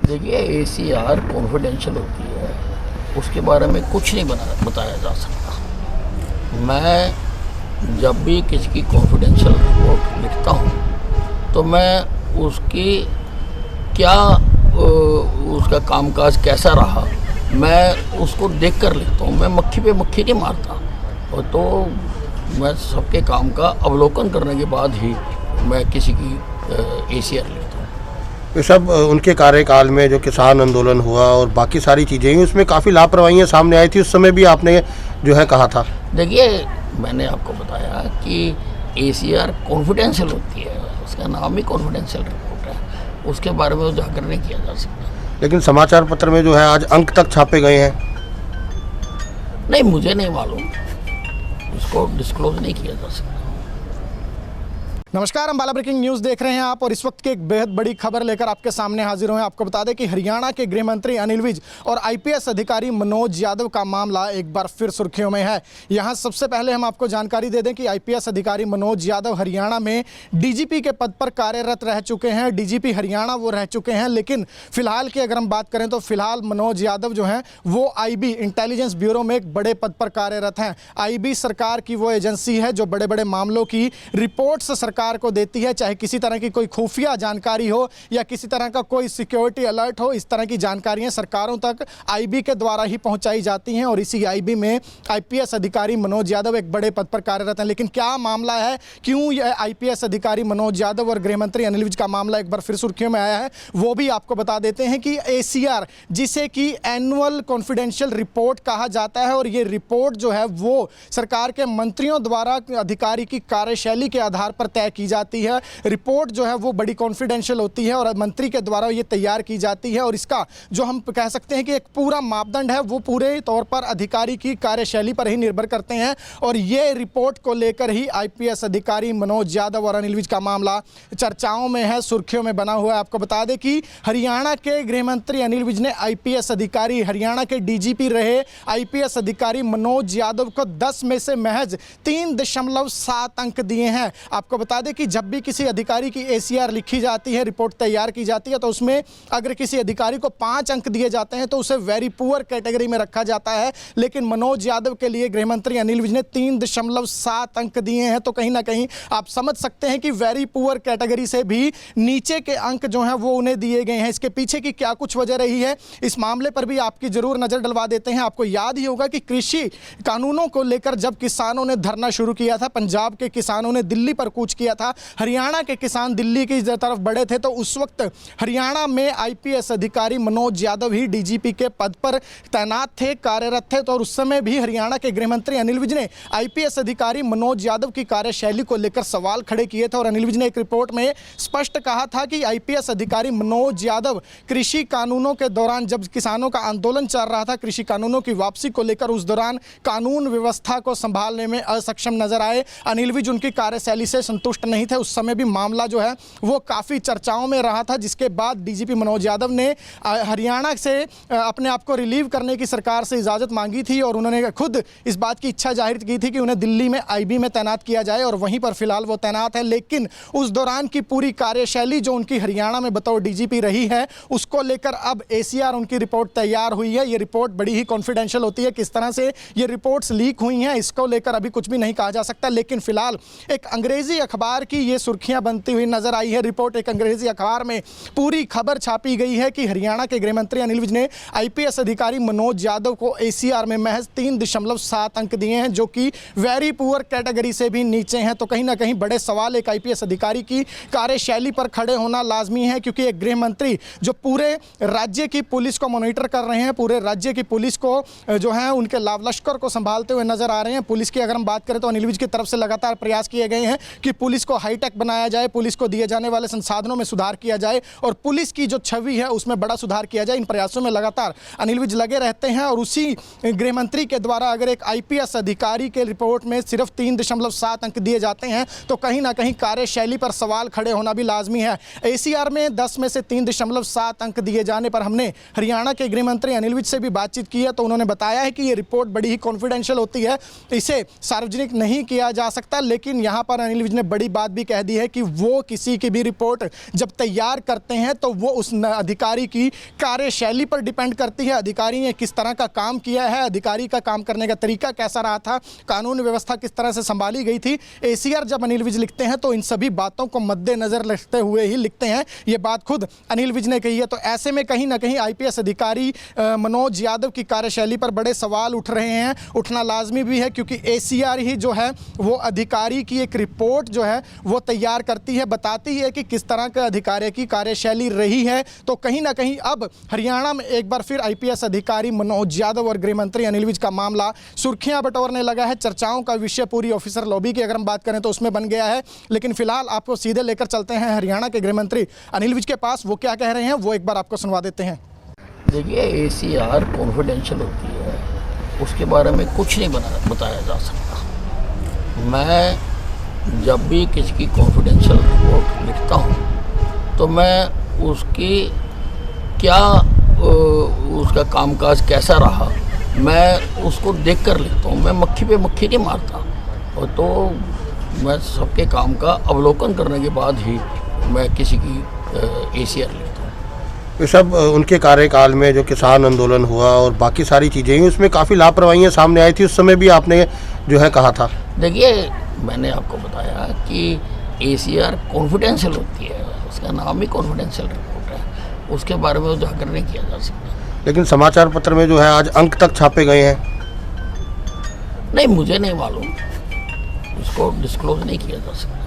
देखिए, एसीआर कॉन्फिडेंशियल होती है, उसके बारे में कुछ नहीं बताया जा सकता। मैं जब भी किसी की कॉन्फिडेंशियल रिपोर्ट लिखता हूँ तो मैं उसकी क्या उसका कामकाज कैसा रहा मैं उसको देख कर लिखता हूँ। मैं मक्खी पे मक्खी नहीं मारता, और तो मैं सबके काम का अवलोकन करने के बाद ही मैं किसी की एसीआर लिखता हूँ। ये सब उनके कार्यकाल में जो किसान आंदोलन हुआ और बाकी सारी चीज़ें हुई उसमें काफ़ी लापरवाहियाँ सामने आई थी, उस समय भी आपने जो है कहा था। देखिए, मैंने आपको बताया कि एसीआर कॉन्फिडेंशियल होती है, उसका नाम ही कॉन्फिडेंशियल रिपोर्ट है, उसके बारे में उजागर नहीं किया जा सकता। लेकिन समाचार पत्र में जो है आज अंक तक छापे गए हैं। नहीं, मुझे नहीं मालूम, उसको डिस्क्लोज नहीं किया जा सकता। नमस्कार, अम्बाला ब्रेकिंग न्यूज़ देख रहे हैं आप और इस वक्त की एक बेहद बड़ी खबर लेकर आपके सामने हाजिर हुए हैं। आपको बता दें कि हरियाणा के गृह मंत्री अनिल विज और आईपीएस अधिकारी मनोज यादव का मामला एक बार फिर सुर्खियों में है। यहां सबसे पहले हम आपको जानकारी दे दें कि आईपीएस अधिकारी मनोज यादव हरियाणा में डीजीपी के पद पर कार्यरत रह चुके हैं, डीजीपी हरियाणा वो रह चुके हैं। लेकिन फिलहाल की अगर हम बात करें तो फिलहाल मनोज यादव जो हैं वो आईबी इंटेलिजेंस ब्यूरो में एक बड़े पद पर कार्यरत हैं। आईबी सरकार की वो एजेंसी है जो बड़े बड़े मामलों की रिपोर्ट्स सरकार को देती है, चाहे किसी तरह की कोई खुफिया जानकारी हो या किसी तरह का कोई सिक्योरिटी अलर्ट हो, इस तरह की जानकारियां सरकारों तक आईबी के द्वारा ही पहुंचाई जाती हैं। और इसी आईबी में आईपीएस अधिकारी मनोज यादव एक बड़े पद पर कार्यरत हैं। लेकिन क्या मामला है, क्यों यह आईपीएस अधिकारी मनोज यादव और गृह मंत्री अनिल विज का मामला एक बार फिर सुर्खियों में आया है, वो भी आपको बता देते हैं कि एसीआर, जिसे कि एनुअल कॉन्फिडेंशियल रिपोर्ट कहा जाता है, और ये रिपोर्ट जो है वो सरकार के मंत्रियों द्वारा अधिकारी की कार्यशैली के आधार पर तय की जाती है। रिपोर्ट जो है वो बड़ी कॉन्फिडेंशियल होती है और मंत्री के द्वारा ये तैयार की जाती है, और इसका जो हम कह सकते हैं कि एक पूरा मापदंड है वो पूरे तौर पर अधिकारी की कार्यशैली पर ही निर्भर करते हैं। और ये रिपोर्ट को लेकर ही आईपीएस अधिकारी मनोज यादव और अनिल विज का मामला चर्चाओं में है, सुर्खियों में बना हुआ है। आपको बता दें कि हरियाणा के गृह मंत्री अनिल विज ने आईपीएस अधिकारी, हरियाणा के डीजीपी रहे आईपीएस अधिकारी मनोज यादव को 10 में से महज 3.7 अंक दिए हैं। आपको बता दें कि जब भी किसी अधिकारी की एसीआर लिखी जाती है, रिपोर्ट तैयार की जाती है, तो उसमें अगर किसी अधिकारी को 5 अंक दिए जाते हैं तो उसे वेरी पुअर कैटेगरी में रखा जाता है। लेकिन मनोज यादव के लिए गृह मंत्री अनिल विज ने 3.7 अंक दिए हैं। तो कहीं ना कहीं आप समझ सकते हैं कि वेरी पुअर कैटेगरी से भी नीचे के अंक जो हैं वो उन्हें दिए गए हैं। इसके पीछे की क्या कुछ वजह रही है, इस मामले पर भी आपकी जरूर नजर डलवा देते हैं। आपको याद ही होगा कि कृषि कानूनों को लेकर जब किसानों ने धरना शुरू किया था, पंजाब के किसानों ने दिल्ली पर कूच किया किया था। हरियाणा के किसान दिल्ली की तरफ बढ़े थे तो उस वक्त हरियाणा में आईपीएस अधिकारी मनोज यादव ही डीजीपी के पद पर तैनात थे, कार्यरत थे। तो उस समय भी हरियाणा के गृह मंत्री अनिल विज ने आईपीएस अधिकारी मनोज यादव की कार्यशैली को लेकर सवाल खड़े किए थे और अनिल विज ने एक रिपोर्ट में स्पष्ट कहा था कि आईपीएस अधिकारी मनोज यादव कृषि कानूनों के दौरान, जब किसानों का आंदोलन चल रहा था कृषि कानूनों की वापसी को लेकर, उस दौरान कानून व्यवस्था को संभालने में असक्षम नजर आए। अनिल विज उनकी कार्यशैली से संतुष्ट नहीं थे। उस समय भी मामला जो है वो काफ़ी चर्चाओं में रहा था, जिसके बाद डीजीपी मनोज यादव ने हरियाणा से अपने आप को रिलीव करने की सरकार से इजाज़त मांगी थी और उन्होंने खुद इस बात की इच्छा जाहिर की थी कि उन्हें दिल्ली में आईबी में तैनात किया जाए और वहीं पर फिलहाल वो तैनात है। लेकिन उस दौरान की पूरी कार्यशैली जो उनकी हरियाणा में बतौर डीजीपी रही है, उसको लेकर अब एसीआर उनकी रिपोर्ट तैयार हुई है। ये रिपोर्ट बड़ी ही कॉन्फिडेंशियल होती है, किस तरह से ये रिपोर्ट्स लीक हुई हैं इसको लेकर अभी कुछ भी नहीं कहा जा सकता। लेकिन फिलहाल एक अंग्रेजी अखबार की ये सुर्खियां बनती हुई नजर आई है। रिपोर्ट एक अंग्रेजी अखबार में पूरी खबर छापी गई है कि हरियाणा के गृह मंत्री अनिल विज ने आईपीएस अधिकारी मनोज यादव को एसीआर में महज 3.7 अंक दिए हैं, जो कि वेरी पुअर कैटेगरी से भी नीचे हैं। तो कहीं ना कहीं बड़े सवाल एक आईपीएस अधिकारी की कार्यशैली पर खड़े होना लाजमी है, क्योंकि एक गृह मंत्री जो पूरे राज्य की पुलिस को मॉनिटर कर रहे हैं, पूरे राज्य की पुलिस को जो है उनके लाव लश्कर को संभालते हुए नजर आ रहे हैं। पुलिस की अगर हम बात करें तो अनिल विज की तरफ से लगातार प्रयास किए गए हैं कि पुलिस को हाईटेक बनाया जाए, पुलिस को दिए जाने वाले संसाधनों में सुधार किया जाए और पुलिस की जो छवि है उसमें बड़ा सुधार किया जाए। इन प्रयासों में लगातार अनिल विज लगे रहते हैं और उसी गृह मंत्री के द्वारा अगर एक आईपीएस अधिकारी के रिपोर्ट में सिर्फ 3.7 अंक दिए जाते हैं तो कहीं ना कहीं कार्यशैली पर सवाल खड़े होना भी लाजमी है। एसीआर में 10 में से 3.7 अंक दिए जाने पर हमने हरियाणा के गृह मंत्री अनिल विज से भी बातचीत की है, तो उन्होंने बताया है कि ये रिपोर्ट बड़ी ही कॉन्फिडेंशियल होती है, इसे सार्वजनिक नहीं किया जा सकता। लेकिन यहाँ पर अनिल विज ने बड़ी बात भी कह दी है कि वो किसी की भी रिपोर्ट जब तैयार करते हैं तो वो उस अधिकारी की कार्यशैली पर डिपेंड करती है, अधिकारी ने किस तरह का काम किया है, अधिकारी का काम करने का तरीका कैसा रहा था, कानून व्यवस्था किस तरह से संभाली गई थी। एसीआर जब अनिल विज लिखते हैं तो इन सभी बातों को मद्देनजर रखते हुए ही लिखते हैं। ये बात खुद अनिल विज ने कही है। तो ऐसे में कहीं ना कहीं आईपीएस अधिकारी मनोज यादव की कार्यशैली पर बड़े सवाल उठ रहे हैं, उठना लाजमी भी है, क्योंकि एसीआर ही जो है वो अधिकारी की एक रिपोर्ट जो है वो तैयार करती है, बताती है कि किस तरह का अधिकारी की कार्यशैली रही है। तो कहीं ना कहीं अब हरियाणा में एक बार फिर आईपीएस अधिकारी मनोज यादव और गृह मंत्री अनिल विज का मामला सुर्खियां बटोरने लगा है। चर्चाओं का विषय पूरी ऑफिसर लॉबी की अगर हम बात करें तो उसमें बन गया है। लेकिन फिलहाल आपको सीधे लेकर चलते हैं हरियाणा के गृह मंत्री अनिल विज के पास, वो क्या कह रहे हैं वो एक बार आपको सुनवा देते हैं। देखिए, एसीआर कॉन्फिडेंशियल होती है, उसके बारे में कुछ नहीं बताया जा सकता। मैं जब भी किसी की कॉन्फिडेंशियल रिपोर्ट लिखता हूँ तो मैं उसकी क्या उसका कामकाज कैसा रहा मैं उसको देख कर लिखता हूँ। मैं मक्खी पे मक्खी नहीं मारता, और तो मैं सबके काम का अवलोकन करने के बाद ही मैं किसी की एसीआर लिखता हूँ। ये सब उनके कार्यकाल में जो किसान आंदोलन हुआ और बाकी सारी चीज़ें हुई उसमें काफ़ी लापरवाहियाँ सामने आई थी, उस समय भी आपने जो है कहा था। देखिए, मैंने आपको बताया कि एसीआर कॉन्फिडेंशियल होती है, उसका नाम ही कॉन्फिडेंशियल रिपोर्ट है, उसके बारे में उजागर नहीं किया जा सकता। लेकिन समाचार पत्र में जो है आज अंक तक छापे गए हैं। नहीं, मुझे नहीं मालूम, उसको डिस्क्लोज नहीं किया जा सकता।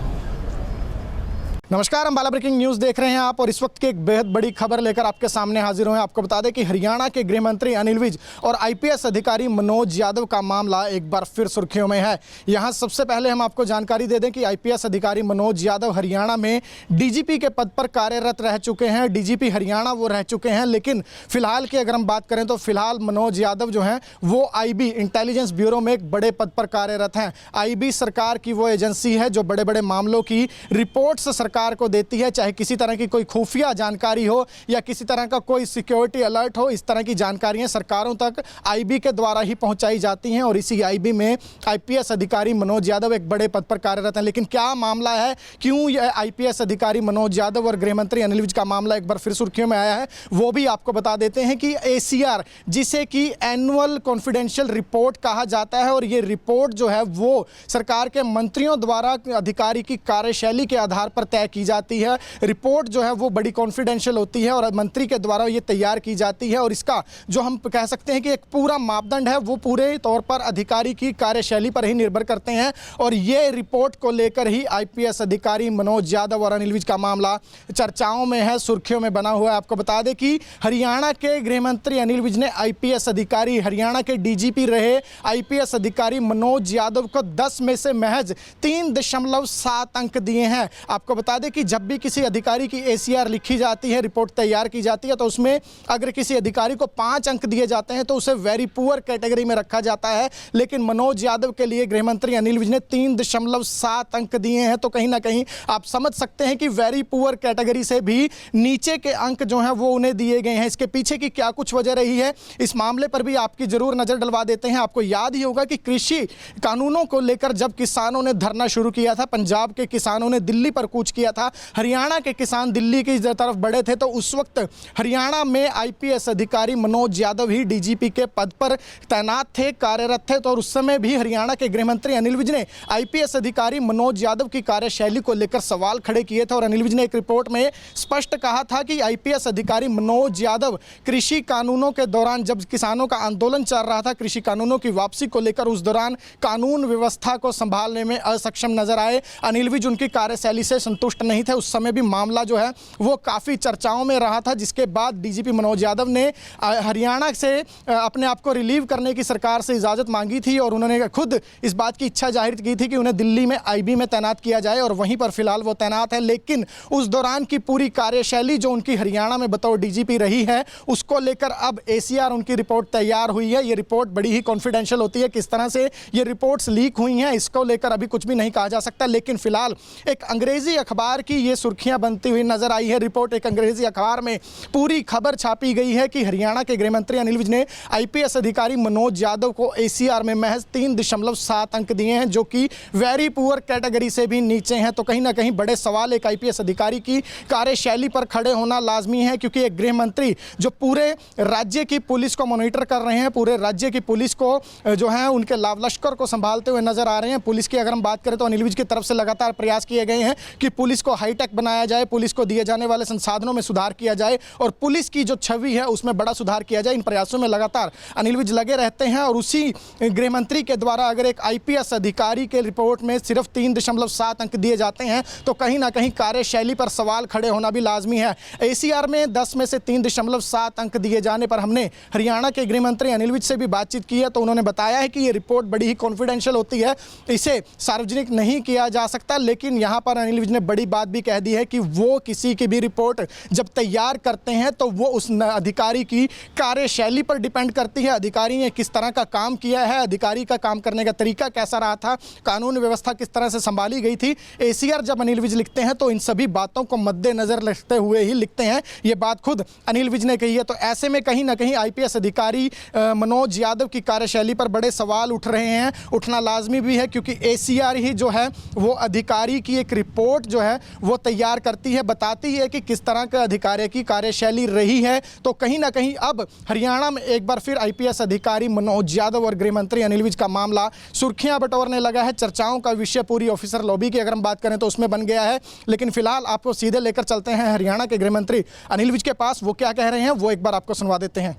नमस्कार, हम बाला ब्रेकिंग न्यूज़ देख रहे हैं आप और इस वक्त की एक बेहद बड़ी खबर लेकर आपके सामने हाजिर हुए हैं। आपको बता दें कि हरियाणा के गृह मंत्री अनिल विज और आईपीएस अधिकारी मनोज यादव का मामला एक बार फिर सुर्खियों में है। यहां सबसे पहले हम आपको जानकारी दे दें कि आईपीएस अधिकारी मनोज यादव हरियाणा में डीजीपी के पद पर कार्यरत रह चुके हैं, डीजीपी हरियाणा वो रह चुके हैं। लेकिन फिलहाल की अगर हम बात करें तो फिलहाल मनोज यादव जो हैं वो आईबी इंटेलिजेंस ब्यूरो में एक बड़े पद पर कार्यरत हैं। आईबी सरकार की वो एजेंसी है जो बड़े बड़े मामलों की रिपोर्ट्स सरकार को देती है, चाहे किसी तरह की कोई खुफिया जानकारी हो या किसी तरह का कोई सिक्योरिटी अलर्ट हो, इस तरह की जानकारियां सरकारों तक आईबी के द्वारा ही पहुंचाई जाती हैं। और इसी आईबी में आईपीएस अधिकारी मनोज यादव एक बड़े पद पर कार्यरत हैं। लेकिन क्या मामला है, क्यों यह आईपीएस अधिकारी मनोज यादव और गृह मंत्री अनिल विज का मामला एक बार फिर सुर्खियों में आया है, वो भी आपको बता देते हैं कि एसीआर, जिसे कि एनुअल कॉन्फिडेंशियल रिपोर्ट कहा जाता है, और ये रिपोर्ट जो है वो सरकार के मंत्रियों द्वारा अधिकारी की कार्यशैली के आधार पर तय तय की जाती है। रिपोर्ट जो है वो बड़ी कॉन्फिडेंशियल होती है और मंत्री के द्वारा ये तैयार की जाती है और इसका जो हम कह सकते हैं कि एक पूरा मापदंड है वो पूरे तौर पर अधिकारी की कार्यशैली पर ही निर्भर करते हैं। और ये रिपोर्ट को लेकर ही आईपीएस अधिकारी मनोज यादव और अनिल विज का मामला चर्चाओं में है, सुर्खियों में बना हुआ है। आपको बता दें कि हरियाणा के गृह मंत्री अनिल विज ने आईपीएस अधिकारी, हरियाणा के डीजीपी रहे आईपीएस अधिकारी मनोज यादव को 10 में से महज 3.7 अंक दिए हैं। आपको बता दें कि जब भी किसी अधिकारी की एसीआर लिखी जाती है, रिपोर्ट तैयार की जाती है, तो उसमें अगर किसी अधिकारी को 5 अंक दिए जाते हैं तो उसे वेरी पुअर कैटेगरी में रखा जाता है। लेकिन मनोज यादव के लिए गृह मंत्री अनिल विज ने 3.7 अंक दिए हैं। तो कहीं ना कहीं आप समझ सकते हैं कि वेरी पुअर कैटेगरी से भी नीचे के अंक जो हैं वो उन्हें दिए गए हैं। इसके पीछे की क्या कुछ वजह रही है, इस मामले पर भी आपकी जरूर नजर डलवा देते हैं। आपको याद ही होगा कि कृषि कानूनों को लेकर जब किसानों ने धरना शुरू किया था, पंजाब के किसानों ने दिल्ली पर कूच किया था, हरियाणा के किसान दिल्ली की तरफ बढ़े थे, तो उस वक्त हरियाणा में आईपीएस अधिकारी मनोज यादव ही डीजीपी के पद पर तैनात थे, कार्यरत थे। तो और उस समय भी हरियाणा के गृह मंत्री अनिल विज ने आईपीएस अधिकारी मनोज यादव की कार्यशैली को लेकर सवाल खड़े किए थे और अनिल विज ने एक रिपोर्ट में स्पष्ट कहा था कि आईपीएस अधिकारी मनोज यादव कृषि कानूनों के दौरान, जब किसानों का आंदोलन चल रहा था कृषि कानूनों की वापसी को लेकर, उस दौरान कानून व्यवस्था को संभालने में असक्षम नजर आए। अनिल विज उनकी कार्यशैली से संतुष्ट नहीं थे। उस समय भी मामला जो है वो काफ़ी चर्चाओं में रहा था, जिसके बाद डीजीपी मनोज यादव ने हरियाणा से अपने आप को रिलीव करने की सरकार से इजाज़त मांगी थी और उन्होंने खुद इस बात की इच्छा जाहिर की थी कि उन्हें दिल्ली में आईबी में तैनात किया जाए और वहीं पर फिलहाल वो तैनात है। लेकिन उस दौरान की पूरी कार्यशैली जो उनकी हरियाणा में बतौर डीजीपी रही है, उसको लेकर अब एसीआर उनकी रिपोर्ट तैयार हुई है। ये रिपोर्ट बड़ी ही कॉन्फिडेंशियल होती है। किस तरह से ये रिपोर्ट्स लीक हुई हैं इसको लेकर अभी कुछ भी नहीं कहा जा सकता। लेकिन फिलहाल एक अंग्रेजी अखबार की ये सुर्खियां बनती हुई नजर आई है। रिपोर्ट एक अंग्रेजी अखबार में पूरी खबर छापी गई है कि हरियाणा के गृह मंत्री अनिल विज ने आईपीएस अधिकारी मनोज यादव को एसीआर में महज 3.7 अंक दिए हैं, जो कि वेरी पुअर कैटेगरी से भी नीचे हैं। तो कहीं ना कहीं बड़े सवाल एक आईपीएस अधिकारी की कार्यशैली पर खड़े होना लाजमी है, क्योंकि एक गृह मंत्री जो पूरे राज्य की पुलिस को मॉनिटर कर रहे हैं, पूरे राज्य की पुलिस को जो है उनके लाव लश्कर को संभालते हुए नजर आ रहे हैं। पुलिस की अगर हम बात करें तो अनिल विज की तरफ से लगातार प्रयास किए गए हैं कि पुलिस को हाईटेक बनाया जाए, पुलिस को दिए जाने वाले संसाधनों में सुधार किया जाए और पुलिस की जो छवि है उसमें बड़ा सुधार किया जाए। इन प्रयासों में लगातार अनिल विज लगे रहते हैं और उसी गृह मंत्री के द्वारा अगर एक आईपीएस अधिकारी के रिपोर्ट में सिर्फ 3.7 अंक दिए जाते हैं तो कहीं ना कहीं कार्यशैली पर सवाल खड़े होना भी लाजमी है। एसीआर में 10 में से 3.7 अंक दिए जाने पर हमने हरियाणा के गृह मंत्री अनिल विज से भी बातचीत की है, तो उन्होंने बताया है कि ये रिपोर्ट बड़ी ही कॉन्फिडेंशियल होती है, इसे सार्वजनिक नहीं किया जा सकता। लेकिन यहाँ पर अनिल विज ने बड़ी बात भी कह दी है कि वो किसी की भी रिपोर्ट जब तैयार करते हैं तो वो उस अधिकारी की कार्यशैली पर डिपेंड करती है। अधिकारी ने किस तरह का काम किया है, अधिकारी का काम करने का तरीका कैसा रहा था, कानून व्यवस्था किस तरह से संभाली गई थी। एसीआर जब अनिल विज लिखते हैं तो इन सभी बातों को मद्देनजर रखते हुए ही लिखते हैं। ये बात खुद अनिल विज ने कही है। तो ऐसे में कहीं ना कहीं आईपीएस अधिकारी मनोज यादव की कार्यशैली पर बड़े सवाल उठ रहे हैं, उठना लाजमी भी है, क्योंकि एसीआर ही जो है वो अधिकारी की एक रिपोर्ट जो है वो तैयार करती है, बताती है कि किस तरह के अधिकारी की कार्यशैली रही है। तो कहीं ना कहीं अब हरियाणा में एक बार फिर आईपीएस अधिकारी मनोज यादव और गृह मंत्री अनिल विज का मामला सुर्खियां बटोरने लगा है। चर्चाओं का विषय पूरी ऑफिसर लॉबी की अगर हम बात करें तो उसमें बन गया है। लेकिन फिलहाल आपको सीधे लेकर चलते हैं हरियाणा के गृह मंत्री अनिल विज के पास, वो क्या कह रहे हैं वो एक बार आपको सुनवा देते हैं।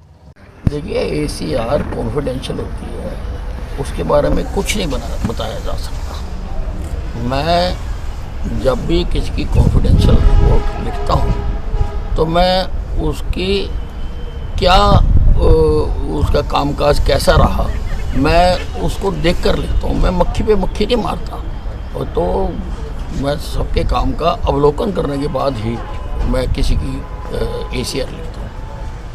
देखिए, एसीआर कॉन्फिडेंशियल होती है, उसके बारे में कुछ नहीं बताया जा सकता। मैं जब भी किसी की कॉन्फिडेंशियल रिपोर्ट लिखता हूँ तो मैं उसकी क्या उसका कामकाज कैसा रहा मैं उसको देख कर लिखता हूँ। मैं मक्खी पे मक्खी नहीं मारता, और तो मैं सबके काम का अवलोकन करने के बाद ही मैं किसी की एसीआर लिखता हूँ।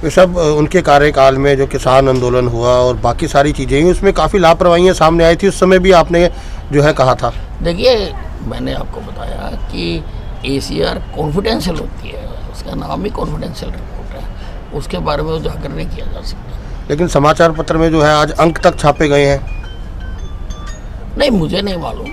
ये सब उनके कार्यकाल में जो किसान आंदोलन हुआ और बाकी सारी चीज़ें हुई उसमें काफ़ी लापरवाहियाँ सामने आई थी, उस समय भी आपने जो है कहा था। देखिए, मैंने आपको बताया कि एसीआर कॉन्फिडेंशियल होती है, उसका नाम ही कॉन्फिडेंशियल रिपोर्ट है, उसके बारे में उजागर नहीं किया जा सकता। लेकिन समाचार पत्र में जो है आज अंक तक छापे गए हैं। नहीं, मुझे नहीं मालूम,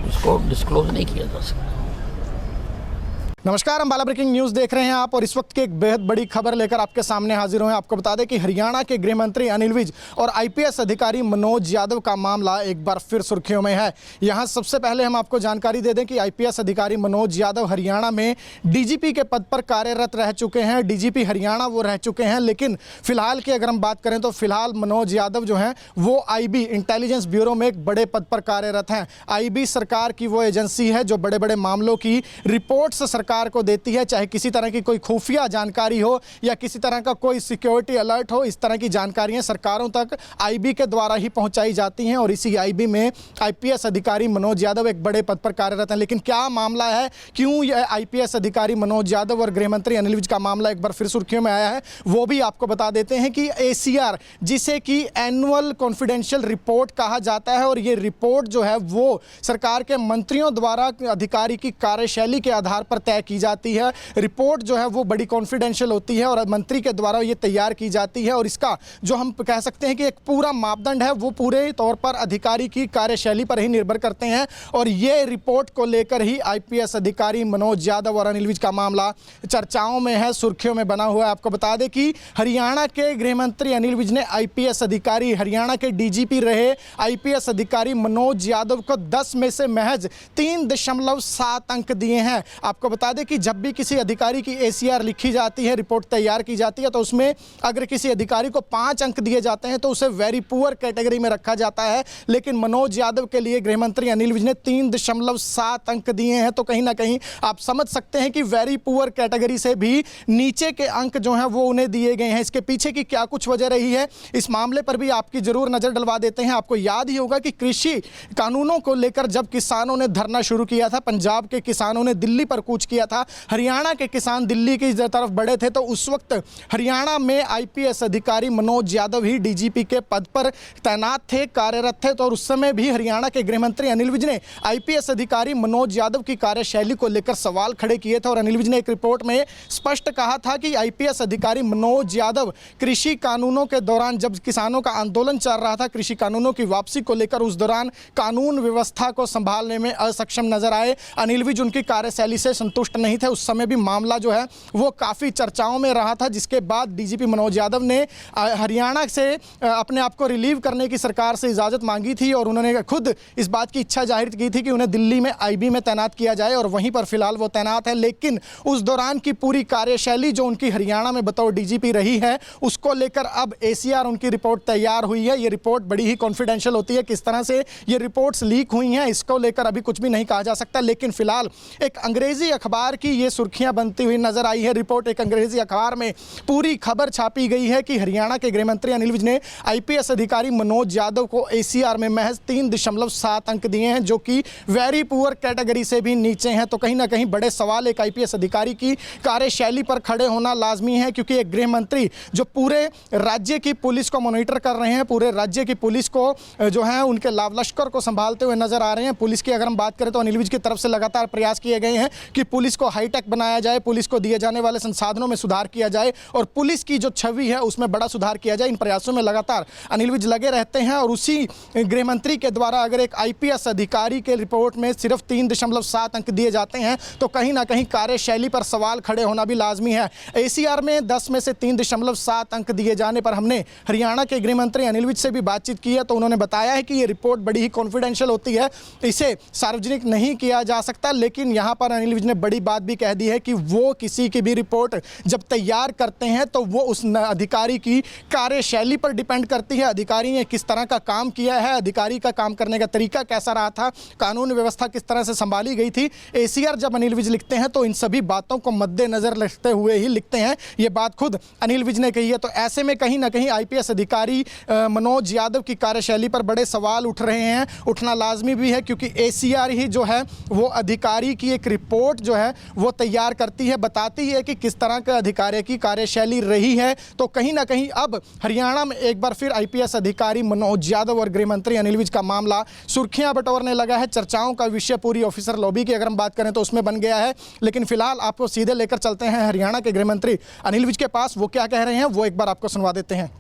उसको डिस्क्लोज नहीं किया जा सकता। नमस्कार, अम्बाला ब्रेकिंग न्यूज़ देख रहे हैं आप और इस वक्त की एक बेहद बड़ी खबर लेकर आपके सामने हाजिर हुए हैं। आपको बता दें कि हरियाणा के गृह मंत्री अनिल विज और आईपीएस अधिकारी मनोज यादव का मामला एक बार फिर सुर्खियों में है। यहां सबसे पहले हम आपको जानकारी दे दें कि आईपीएस अधिकारी मनोज यादव हरियाणा में डीजीपी के पद पर कार्यरत रह चुके हैं। डीजीपी हरियाणा वो रह चुके हैं, लेकिन फिलहाल की अगर हम बात करें तो फिलहाल मनोज यादव जो हैं वो आईबी इंटेलिजेंस ब्यूरो में एक बड़े पद पर कार्यरत हैं। आईबी सरकार की वो एजेंसी है जो बड़े बड़े मामलों की रिपोर्ट्स सरकार को देती है, चाहे किसी तरह की कोई खुफिया जानकारी हो या किसी तरह का कोई सिक्योरिटी अलर्ट हो। इस तरह की जानकारियां सरकारों तक आईबी के द्वारा ही पहुंचाई जाती हैं और इसी आईबी में आईपीएस अधिकारी मनोज यादव एक बड़े पद पर कार्यरत हैं। लेकिन क्या मामला है, क्यों यह आईपीएस अधिकारी मनोज यादव और गृह मंत्री अनिल विज का मामला एक बार फिर सुर्खियों में आया है, वो भी आपको बता देते हैं कि एसीआर, जिसे कि एनुअल कॉन्फिडेंशियल रिपोर्ट कहा जाता है, और ये रिपोर्ट जो है वो सरकार के मंत्रियों द्वारा अधिकारी की कार्यशैली के आधार पर तय की जाती है। रिपोर्ट जो है वो बड़ी कॉन्फिडेंशियल होती है और मंत्री के द्वारा ये तैयार की जाती है, और इसका जो हम कह सकते हैं कि एक पूरा मापदंड है वो पूरे तौर पर अधिकारी की कार्यशैली पर ही निर्भर करते हैं। और ये रिपोर्ट को लेकर ही आईपीएस अधिकारी मनोज यादव और अनिल विज का मामला चर्चाओं में है, सुर्खियों में बना हुआ है। आपको बता दें कि हरियाणा के गृह मंत्री अनिल विज ने आईपीएस अधिकारी, हरियाणा के डीजीपी रहे आईपीएस अधिकारी मनोज यादव को 10 में से महज 3.7 अंक दिए हैं। आपको बता दें कि जब भी किसी अधिकारी की एसीआर लिखी जाती है, रिपोर्ट तैयार की जाती है, तो उसमें अगर किसी अधिकारी को 5 अंक दिए जाते हैं तो उसे वेरी पुअर कैटेगरी में रखा जाता है। लेकिन मनोज यादव के लिए गृह मंत्री अनिल विज ने 3.7 अंक दिए हैं, तो कहीं ना कहीं आप समझ सकते हैं कि वेरी पुअर कैटेगरी से भी नीचे के अंक जो हैं वो उन्हें दिए गए हैं। इसके पीछे की क्या कुछ वजह रही है, इस मामले पर भी आपकी जरूर नजर डलवा देते हैं। आपको याद ही होगा कि कृषि कानूनों को लेकर जब किसानों ने धरना शुरू किया था, पंजाब के किसानों ने दिल्ली पर कूच किया था, हरियाणा के किसान दिल्ली की तरफ बढ़े थे, तो उस वक्त हरियाणा में आईपीएस अधिकारी मनोज यादव ही डीजीपी के पद पर तैनात थे, कार्यरत थे। तो उस समय भी हरियाणा के गृह मंत्री अनिल विज ने आईपीएस अधिकारी मनोज यादव की कार्यशैली को लेकर सवाल खड़े किए थे, और अनिल विज ने एक रिपोर्ट में स्पष्ट कहा था कि आईपीएस अधिकारी मनोज यादव कृषि कानूनों के दौरान, जब किसानों का आंदोलन चल रहा था कृषि कानूनों की वापसी को लेकर, उस दौरान कानून व्यवस्था को संभालने में असक्षम नजर आए। अनिल विज उनकी कार्यशैली से संतुष्ट नहीं थे। उस समय भी मामला जो है वो काफ़ी चर्चाओं में रहा था, जिसके बाद डीजीपी मनोज यादव ने हरियाणा से अपने आप को रिलीव करने की सरकार से इजाज़त मांगी थी, और उन्होंने खुद इस बात की इच्छा जाहिर की थी कि उन्हें दिल्ली में आईबी में तैनात किया जाए, और वहीं पर फिलहाल वो तैनात है। लेकिन उस दौरान की पूरी कार्यशैली जो उनकी हरियाणा में बतौर डीजीपी रही है, उसको लेकर अब एसीआर उनकी रिपोर्ट तैयार हुई है। ये रिपोर्ट बड़ी ही कॉन्फिडेंशियल होती है, किस तरह से ये रिपोर्ट्स लीक हुई हैं इसको लेकर अभी कुछ भी नहीं कहा जा सकता। लेकिन फिलहाल एक अंग्रेजी अखबार की ये सुर्खियां बनती हुई नजर आई है। रिपोर्ट एक अंग्रेजी अखबार में पूरी खबर छापी गई है कि हरियाणा के गृह मंत्री अनिल विज ने आईपीएस अधिकारी मनोज यादव को एसीआर में महज 3.7 अंक दिए हैं, जो कि वेरी पुअर कैटेगरी से भी नीचे हैं। तो कहीं ना कहीं बड़े सवाल एक आईपीएस अधिकारी की कार्यशैली पर खड़े होना लाजमी है, क्योंकि एक गृह मंत्री जो पूरे राज्य की पुलिस को मॉनिटर कर रहे हैं, पूरे राज्य की पुलिस को जो है उनके लाव लश्कर को संभालते हुए नजर आ रहे हैं। पुलिस की अगर हम बात करें तो अनिल विज की तरफ से लगातार प्रयास किए गए हैं कि पुलिस को हाईटेक बनाया जाए, पुलिस को दिए जाने वाले संसाधनों में सुधार किया जाए, और पुलिस की जो छवि है उसमें बड़ा सुधार किया जाए। इन प्रयासों में लगातार अनिल विज लगे रहते हैं, और उसी गृह मंत्री के द्वारा अगर एक आईपीएस अधिकारी के रिपोर्ट में सिर्फ 3.7 अंक दिए जाते हैं तो कहीं ना कहीं कार्यशैली पर सवाल खड़े होना भी लाजमी है। एसीआर में 10 में से 3.7 अंक दिए जाने पर हमने हरियाणा के गृह मंत्री अनिल विज से भी बातचीत की है, तो उन्होंने बताया है कि ये रिपोर्ट बड़ी ही कॉन्फिडेंशियल होती है, इसे सार्वजनिक नहीं किया जा सकता। लेकिन यहाँ पर अनिल विज ने बड़ी बात भी कह दी है कि वो किसी की भी रिपोर्ट जब तैयार करते हैं तो वो उस अधिकारी की कार्यशैली पर डिपेंड करती है, अधिकारी ने किस तरह का काम किया है, अधिकारी का काम करने का तरीका कैसा रहा था, कानून व्यवस्था किस तरह से संभाली गई थी। एसीआर जब अनिल विज लिखते हैं तो इन सभी बातों को मद्देनजर रखते हुए ही लिखते हैं, ये बात खुद अनिल विज ने कही है। तो ऐसे में कहीं ना कहीं आईपीएस अधिकारी मनोज यादव की कार्यशैली पर बड़े सवाल उठ रहे हैं, उठना लाजमी भी है, क्योंकि एसीआर ही जो है वो अधिकारी की एक रिपोर्ट जो है वो तैयार करती है, बताती है कि किस तरह का अधिकारी की कार्यशैली रही है। तो कहीं ना कहीं अब हरियाणा में एक बार फिर आईपीएस अधिकारी मनोज यादव और गृह मंत्री अनिल विज का मामला सुर्खियां बटोरने लगा है। चर्चाओं का विषय पूरी ऑफिसर लॉबी की अगर हम बात करें तो उसमें बन गया है। लेकिन फिलहाल आपको सीधे लेकर चलते हैं हरियाणा के गृह मंत्री अनिल विज के पास, वो क्या कह रहे हैं वो एक बार आपको सुनवा देते हैं।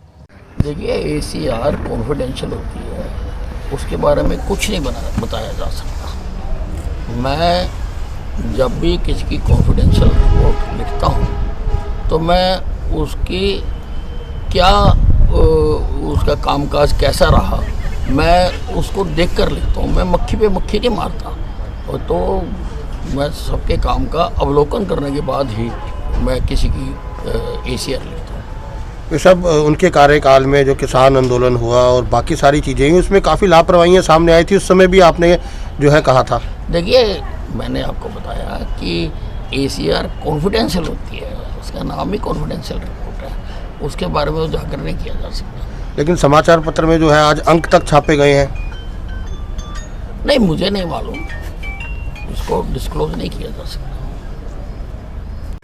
देखिए, एसीआर कॉन्फिडेंशियल होती है, उसके बारे में कुछ नहीं बताया जा सकता। मैं जब भी किसी की कॉन्फिडेंशियल रिपोर्ट लिखता हूँ तो मैं उसकी क्या उसका कामकाज कैसा रहा मैं उसको देख कर लिखता हूँ। मैं मक्खी पे मक्खी नहीं मारता, और तो मैं सबके काम का अवलोकन करने के बाद ही मैं किसी की ACR लिखता हूँ। ये सब उनके कार्यकाल में जो किसान आंदोलन हुआ और बाकी सारी चीज़ें हुई उसमें काफ़ी लापरवाहियाँ सामने आई थी, उस समय भी आपने जो है कहा था। देखिए, मैंने आपको बताया कि ACR कॉन्फिडेंशियल होती है, उसका नाम ही कॉन्फिडेंशियल रिपोर्ट है, उसके बारे में उजागर नहीं किया जा सकता। लेकिन समाचार पत्र में जो है आज अंक तक छापे गए हैं। नहीं, मुझे नहीं मालूम, उसको डिस्क्लोज नहीं किया जा सकता।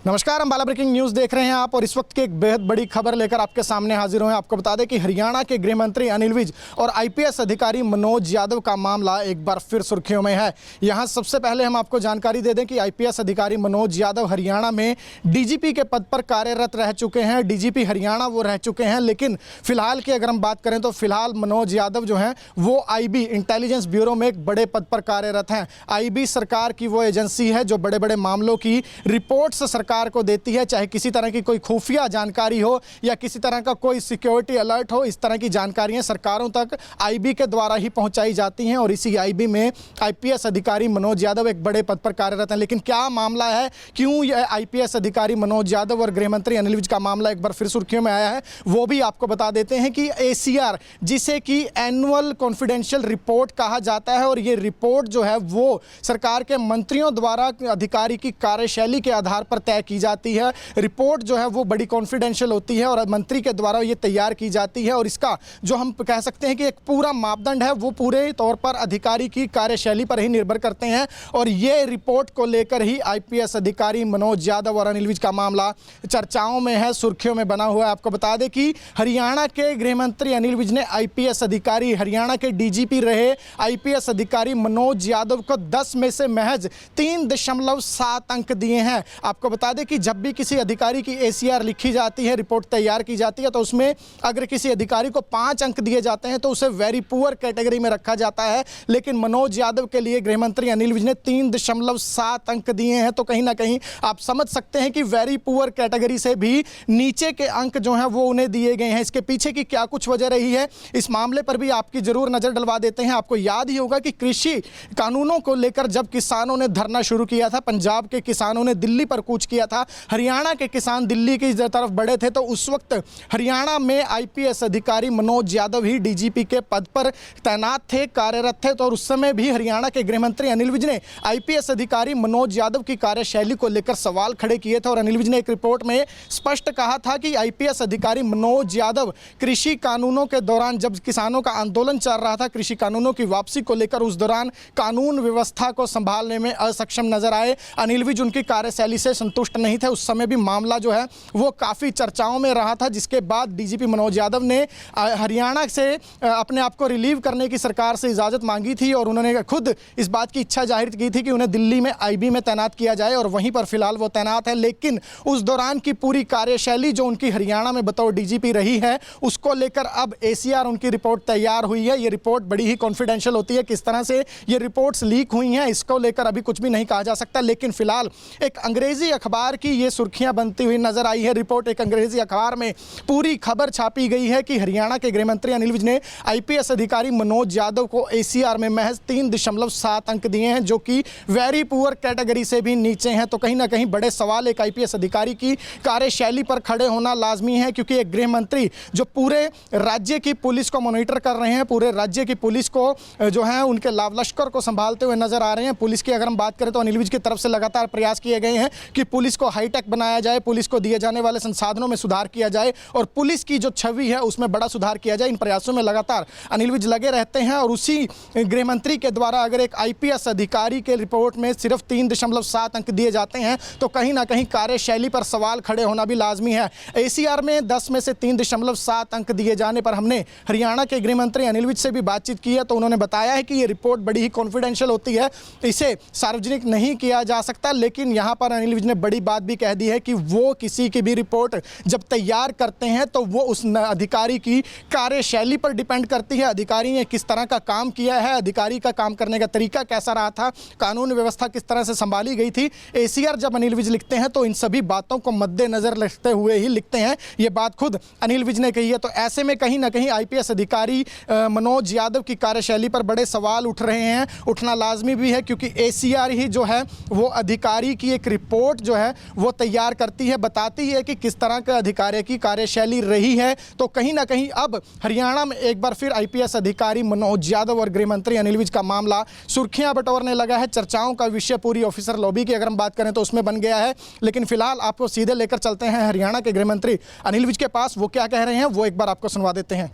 नमस्कार, अम्बाला ब्रेकिंग न्यूज़ देख रहे हैं आप और इस वक्त की एक बेहद बड़ी खबर लेकर आपके सामने हाजिर हुए हैं। आपको बता दें कि हरियाणा के गृह मंत्री अनिल विज और IPS अधिकारी मनोज यादव का मामला एक बार फिर सुर्खियों में है। यहां सबसे पहले हम आपको जानकारी दे दें कि IPS अधिकारी मनोज यादव हरियाणा में DGP के पद पर कार्यरत रह चुके हैं। DGP हरियाणा वो रह चुके हैं, लेकिन फिलहाल की अगर हम बात करें तो फिलहाल मनोज यादव जो हैं वो IB इंटेलिजेंस ब्यूरो में एक बड़े पद पर कार्यरत हैं। IB सरकार की वो एजेंसी है जो बड़े बड़े मामलों की रिपोर्ट्स सरकार को देती है, चाहे किसी तरह की कोई खुफिया जानकारी हो या किसी तरह का कोई सिक्योरिटी अलर्ट हो। इस तरह की जानकारियां सरकारों तक IB के द्वारा ही पहुंचाई जाती हैं और इसी IB में IPS अधिकारी मनोज यादव एक बड़े पद पर कार्यरत हैं। लेकिन क्या मामला है, क्यों यह IPS अधिकारी मनोज यादव और गृह मंत्री अनिल विज का मामला एक बार फिर सुर्खियों में आया है, वो भी आपको बता देते हैं कि ACR, जिसे कि एनुअल कॉन्फिडेंशियल रिपोर्ट कहा जाता है, और ये रिपोर्ट जो है वो सरकार के मंत्रियों द्वारा अधिकारी की कार्यशैली के आधार पर तय की जाती है। रिपोर्ट जो है वो बड़ी कॉन्फिडेंशियल होती है और मंत्री के द्वारा ये तैयार की जाती है, और इसका जो हम कह सकते हैं कि एक पूरा मापदंड है वो पूरे तौर पर अधिकारी की कार्यशैली पर ही निर्भर करते हैं। और ये रिपोर्ट को लेकर ही IPS अधिकारी मनोज यादव और अनिल विज का मामला चर्चाओं में है, सुर्खियों में बना हुआ है। आपको बता दें कि हरियाणा के गृह मंत्री अनिल विज ने IPS अधिकारी, हरियाणा के DGP रहे IPS अधिकारी मनोज यादव को 10 में से महज 3.7 अंक दिए हैं। आपको बता दें कि जब भी किसी अधिकारी की ACR लिखी जाती है, रिपोर्ट तैयार की जाती है, तो उसमें अगर किसी अधिकारी को 5 अंक दिए जाते हैं तो उसे वेरी पुअर कैटेगरी में रखा जाता है। लेकिन मनोज यादव के लिए गृह मंत्री अनिल विज ने 3.7 अंक दिए हैं, तो कहीं ना कहीं आप समझ सकते हैं कि वेरी पुअर कैटेगरी से भी नीचे के अंक जो हैं वो उन्हें दिए गए हैं। इसके पीछे की क्या कुछ वजह रही है, इस मामले पर भी आपकी जरूर नजर डलवा देते हैं। आपको याद ही होगा कि कृषि कानूनों को लेकर जब किसानों ने धरना शुरू किया था, पंजाब के किसानों ने दिल्ली पर कूच किया था, हरियाणा के किसान दिल्ली की तरफ बढ़े थे, तो उस वक्त हरियाणा में IPS अधिकारी मनोज यादव ही DGP के पद पर तैनात थे, कार्यरत थे। तो उस समय भी हरियाणा के गृह मंत्री अनिल विज ने IPS अधिकारी मनोज यादव की कार्यशैली को लेकर सवाल खड़े किए थे, और अनिल विज ने एक रिपोर्ट में स्पष्ट कहा था कि IPS अधिकारी मनोज यादव कृषि कानूनों के दौरान, जब किसानों का आंदोलन चल रहा था कृषि कानूनों की वापसी को लेकर, उस दौरान कानून व्यवस्था को संभालने में असक्षम नजर आए। अनिल विज उनकी कार्यशैली से संतुष्ट नहीं थे। उस समय भी मामला जो है वो काफ़ी चर्चाओं में रहा था, जिसके बाद DGP मनोज यादव ने हरियाणा से अपने आप को रिलीव करने की सरकार से इजाज़त मांगी थी, और उन्होंने खुद इस बात की इच्छा जाहिर की थी कि उन्हें दिल्ली में IB में तैनात किया जाए, और वहीं पर फिलहाल वो तैनात है। लेकिन उस दौरान की पूरी कार्यशैली जो उनकी हरियाणा में बतौर DGP रही है, उसको लेकर अब ACR उनकी रिपोर्ट तैयार हुई है। ये रिपोर्ट बड़ी ही कॉन्फिडेंशियल होती है, किस तरह से ये रिपोर्ट्स लीक हुई हैं इसको लेकर अभी कुछ भी नहीं कहा जा सकता। लेकिन फिलहाल एक अंग्रेजी अखबार की ये सुर्खियां बनती हुई नजर आई है। रिपोर्ट एक अंग्रेजी अखबार में पूरी खबर छापी गई है कि हरियाणा के गृह मंत्री अनिल विज ने IPS अधिकारी मनोज यादव को ACR में महज 3.7 अंक दिए हैं, जो कि वेरी पुअर कैटेगरी से भी नीचे हैं। तो कहीं ना कहीं बड़े सवाल एक IPS अधिकारी की कार्यशैली पर खड़े होना लाजमी है, क्योंकि एक गृह मंत्री जो पूरे राज्य की पुलिस को मॉनिटर कर रहे हैं, पूरे राज्य की पुलिस को जो है उनके लाव लश्कर को संभालते हुए नजर आ रहे हैं। पुलिस की अगर हम बात करें तो अनिल विज की तरफ से लगातार प्रयास किए गए हैं कि पुलिस को हाईटेक बनाया जाए, पुलिस को दिए जाने वाले संसाधनों में सुधार किया जाए और पुलिस की जो छवि है उसमें बड़ा सुधार किया जाए। इन प्रयासों में लगातार अनिल विज लगे रहते हैं, और उसी गृह मंत्री के द्वारा अगर एक IPS अधिकारी के रिपोर्ट में सिर्फ 3.7 अंक दिए जाते हैं तो कहीं ना कहीं कार्यशैली पर सवाल खड़े होना भी लाजमी है। ACR में 10 में से 3.7 अंक दिए जाने पर हमने हरियाणा के गृह मंत्री अनिल विज से भी बातचीत की है, तो उन्होंने बताया है कि ये रिपोर्ट बड़ी ही कॉन्फिडेंशियल होती है, इसे सार्वजनिक नहीं किया जा सकता। लेकिन यहाँ पर अनिल विज ने बड़ी बड़ी बात भी कह दी है कि वो किसी की भी रिपोर्ट जब तैयार करते हैं तो वो उस अधिकारी की कार्यशैली पर डिपेंड करती है, अधिकारी ने किस तरह का काम किया है, अधिकारी का काम करने का तरीका कैसा रहा था, कानून व्यवस्था किस तरह से संभाली गई थी। एसीआर जब अनिल विज लिखते हैं तो इन सभी बातों को मद्देनजर रखते हुए ही लिखते हैं। ये बात खुद अनिल विज ने कही है। तो ऐसे में कहीं ना कहीं आईपीएस अधिकारी मनोज यादव की कार्यशैली पर बड़े सवाल उठ रहे हैं, उठना लाजमी भी है, क्योंकि एसीआर ही जो है वो अधिकारी की एक रिपोर्ट जो है वो तैयार करती है, बताती है कि किस तरह के अधिकारी की कार्यशैली रही है। तो कहीं ना कहीं अब हरियाणा में एक बार फिर आईपीएस अधिकारी मनोज यादव और गृह मंत्री अनिल विज का मामला सुर्खियां बटोरने लगा है। चर्चाओं का विषय पूरी ऑफिसर लॉबी की अगर हम बात करें तो उसमें बन गया है। लेकिन फिलहाल आपको सीधे लेकर चलते हैं हरियाणा के गृह मंत्री अनिल विज के पास। वो क्या कह रहे हैं वो एक बार आपको सुनवा देते हैं।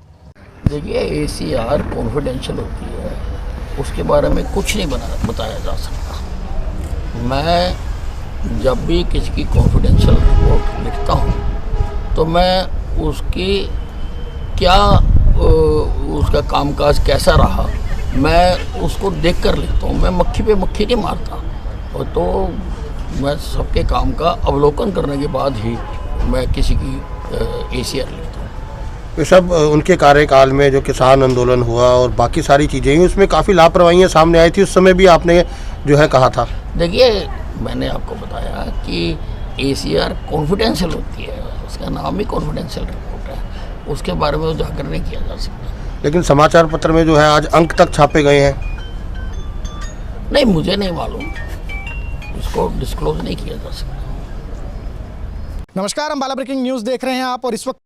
देखिए, एसीआर कॉन्फिडेंशियल होती है, उसके बारे में कुछ नहीं बताया जा सकता। मैं जब भी किसी की कॉन्फिडेंशियल रिपोर्ट लिखता हूँ तो मैं उसकी क्या उसका कामकाज कैसा रहा मैं उसको देख कर लिखता हूँ। मैं मक्खी पे मक्खी नहीं मारता, और तो मैं सबके काम का अवलोकन करने के बाद ही मैं किसी की एसीआर लिखता हूँ। ये सब उनके कार्यकाल में जो किसान आंदोलन हुआ और बाकी सारी चीज़ें हुई उसमें काफ़ी लापरवाहियाँ सामने आई थी, उस समय भी आपने जो है कहा था। देखिए, मैंने आपको बताया कि एसीआर कॉन्फिडेंशियल होती है, उसका नाम ही कॉन्फिडेंशियल रिपोर्ट है, उसके बारे में उजागर नहीं किया जा सकता। लेकिन समाचार पत्र में जो है आज अंक तक छापे गए हैं। नहीं, मुझे नहीं मालूम, उसको डिस्क्लोज नहीं किया जा सकता। नमस्कार, अम्बाला ब्रेकिंग न्यूज़ देख रहे हैं आप और इस वक्त